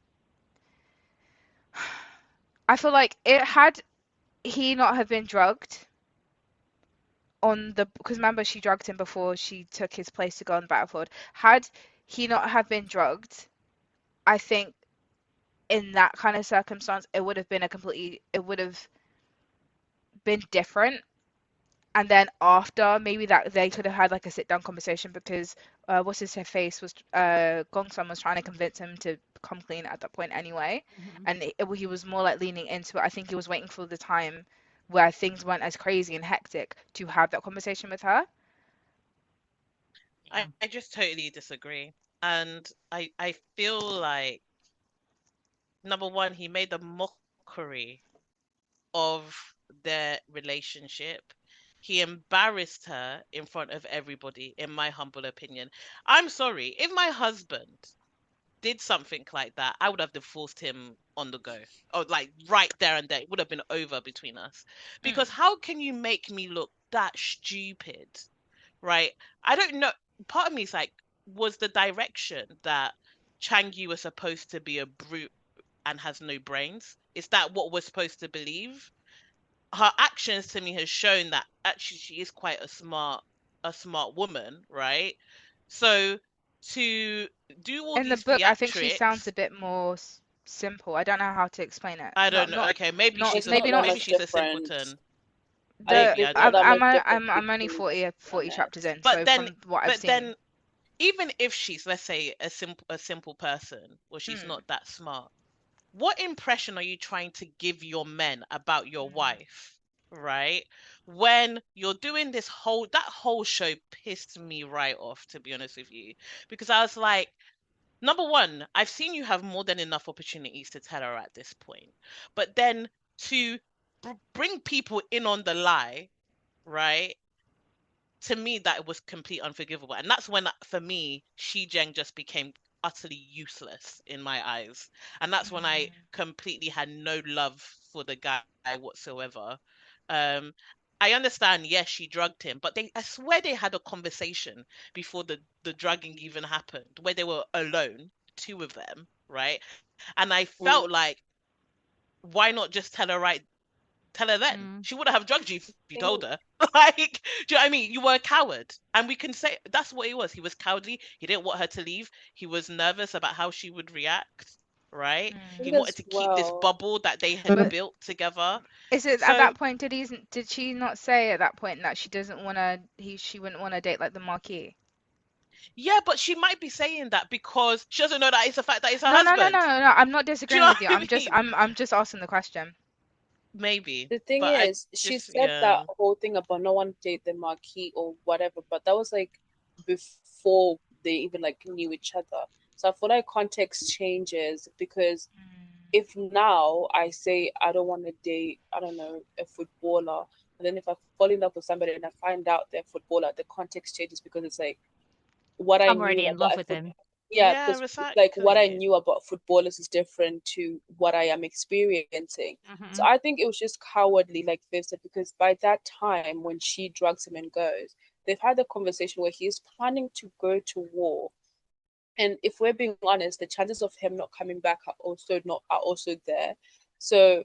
I feel like it had he not have been drugged on the because remember she drugged him before she took his place to go on the battlefield. Had he not have been drugged, I think in that kind of circumstance it would have been it would have been different. And then after maybe that they could have had like a sit down conversation because what's his face was Gongsun was trying to convince him to come clean at that point anyway, and he was more like leaning into it. I think he was waiting for the time where things weren't as crazy and hectic to have that conversation with her. I just totally disagree. And I feel like, number one, he made a mockery of their relationship. He embarrassed her in front of everybody, in my humble opinion. I'm sorry, if my husband did something like that, I would have divorced him on the go. Or like right there and there. It would have been over between us. Because how can you make me look that stupid? Right? I don't know. Part of me is like, was the direction that Changi was supposed to be a brute and has no brains? Is that what we're supposed to believe? Her actions to me has shown that actually she is quite a smart woman, right? So to do all In the these book, I think she sounds theatrics, a bit more simple. I don't know how to explain it. I don't Not know. not Okay, maybe not she's It's a not maybe that not maybe much she's a different. simpleton. Like, the Maybe I it's don't not I'm that know. much I'm o- different I'm only between 40 on chapters in, But so then from what I've but seen. then even if she's, let's say, a simple person, or she's Hmm. not that smart, what impression are you trying to give your men about your wife, right? When you're doing that whole show pissed me right off, to be honest with you, because I was like, number one, I've seen you have more than enough opportunities to tell her at this point, but then to bring people in on the lie, right? To me, that was complete unforgivable, and that's when, for me, Shi Zheng just became utterly useless in my eyes, and that's when I completely had no love for the guy whatsoever. um I understand, yes, she drugged him, but I swear they had a conversation before the drugging even happened, where they were alone, two of them, right? And I Mm. felt like, why not just tell her then? Mm. She wouldn't have drugged you if you told Think- her. Like, do you know what I mean? You were a coward. And we can say that's what he was. He was cowardly. He didn't want her to leave. He was nervous about how she would react, right? He think Mm. wanted as to keep this well. bubble that they had But built together. is it at So, that point did she not say at that point that she doesn't want to she wouldn't want to date like the Marquis? yeah, but she might be saying that because she doesn't know that it's a fact that it's her No, no, no, no, husband. no, no. I'm not Do you disagreeing know with what you. I mean? I'm just asking the question. Maybe. The thing But I is, she just, said that yeah. whole thing about no one date the Marquis or whatever, but that was like before they even like knew each other. So I feel like context changes because Mm. if now I say I don't want to date, I don't know, a footballer, and then if I fall in love with somebody and I find out they're a footballer, the context changes because it's like what I I'm knew already in about love a with foot him. yeah, Yeah, because like what I exactly. knew about footballers is different to what I am experiencing. So Hmm. I think it was just cowardly, like they said, because by that time when she drugs him and goes, they've had a conversation where he's planning to go to war. And if we're being honest, the chances of him not coming back are also there. So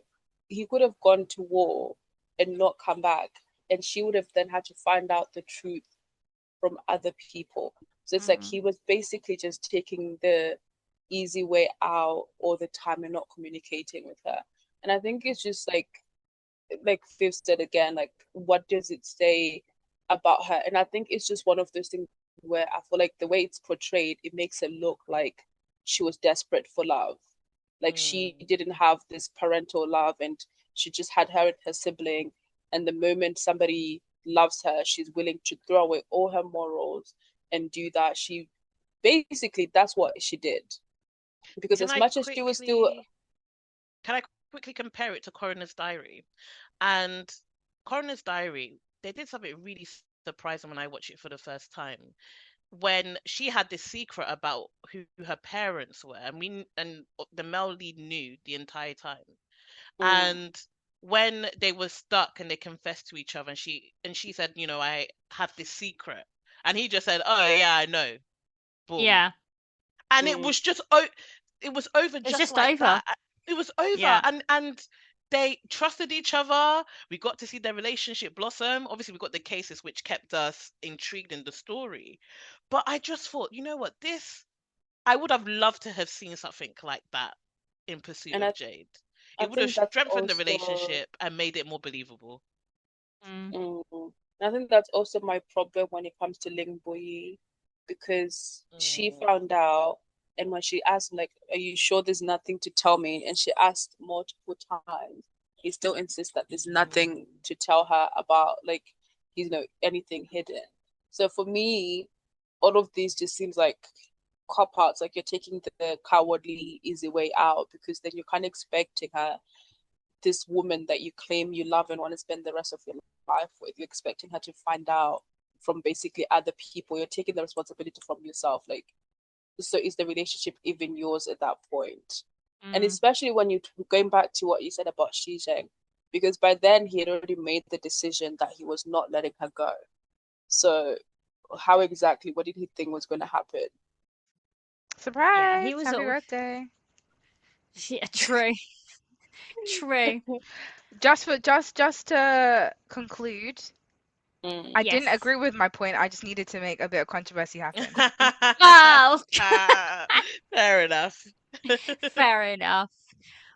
he could have gone to war and not come back. And she would have then had to find out the truth from other people. So it's like Mm. he was basically just taking the easy way out all the time and not communicating with her. And I think it's just like Viv said again, like what does it say about her? And I think it's just one of those things where I feel like the way it's portrayed, it makes it look like she was desperate for love. Like she Mm. didn't have this parental love and she just had her and her sibling. And the moment somebody loves her, she's willing to throw away all her morals and do that. She basically, that's what she did. Because Can as I much as she was still, quickly can I quickly compare it to Coroner's Diary? And Coroner's Diary, they did something really surprising when I watched it for the first time. When she had this secret about who her parents were, and the male lead knew the entire time. mm, And when they were stuck and they confessed to each other, and she said, I have this secret, and he just said, oh yeah, I know. Boom. Yeah, And mm, it was over it's just just like over. that. It was over, Yeah. and they trusted each other. We got to see their relationship blossom. Obviously, we got the cases which kept us intrigued in the story. But I just thought, you know what, this I would have loved to have seen something like that in Pursuit and of Jade. I It would have think that's strengthened the also relationship and made it more believable. Mm. mm, I think that's also my problem when it comes to Ling Boyi because she Mm, found out and when she asked him like, are you sure there's nothing to tell me? And she asked multiple times, he still insists that there's nothing to tell her about like, anything hidden. So for me, all of these just seems like cop outs, like you're taking the cowardly easy way out because then you're kind of expecting her, this woman that you claim you love and want to spend the rest of your life with, you're expecting her to find out from basically other people. You're taking the responsibility from yourself. Like, so is the relationship even yours at that point? And Mm. especially when you going back to what you said about Shizheng, because by then he had already made the decision that he was not letting her go. So how exactly, what did he think was going to happen? Yeah, he Surprise! was Happy all. birthday. Yeah, true. True. Just to conclude, Mm. I didn't Yes. agree with my point. I just needed to make a bit of controversy happen. Oh, Fair enough. fair enough.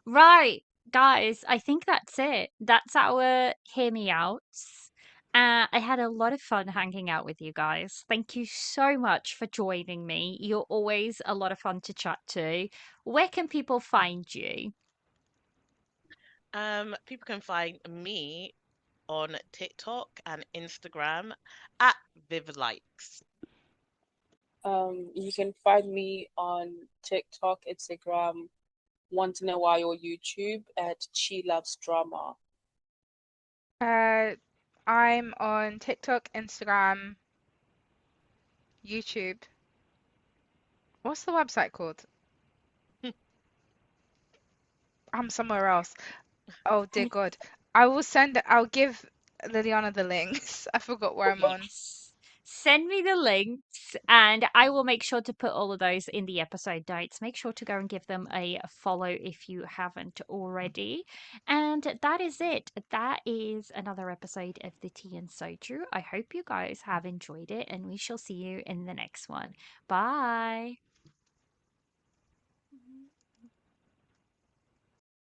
Right, guys, I think that's it. That's our Hear Me Outs. I had a lot of fun hanging out with you guys. Thank you so much for joining me. You're always a lot of fun to chat to. Where can people find you? People can find me on TikTok and Instagram at VivLikes. You can find me on TikTok, Instagram, once in a while YouTube at She Loves Drama. Uh, I'm on TikTok, Instagram, YouTube. What's the website called? I'm somewhere else. Oh dear God. I'll give Liliana the links. I forgot where I'm on. Yes. Send me the links Yes, and I will make sure to put all of those in the episode notes. Make sure to go and give them a follow if you haven't already. And that is it. That is another episode of the Tea and Soju. I hope you guys have enjoyed it, and we shall see you in the next one. Bye.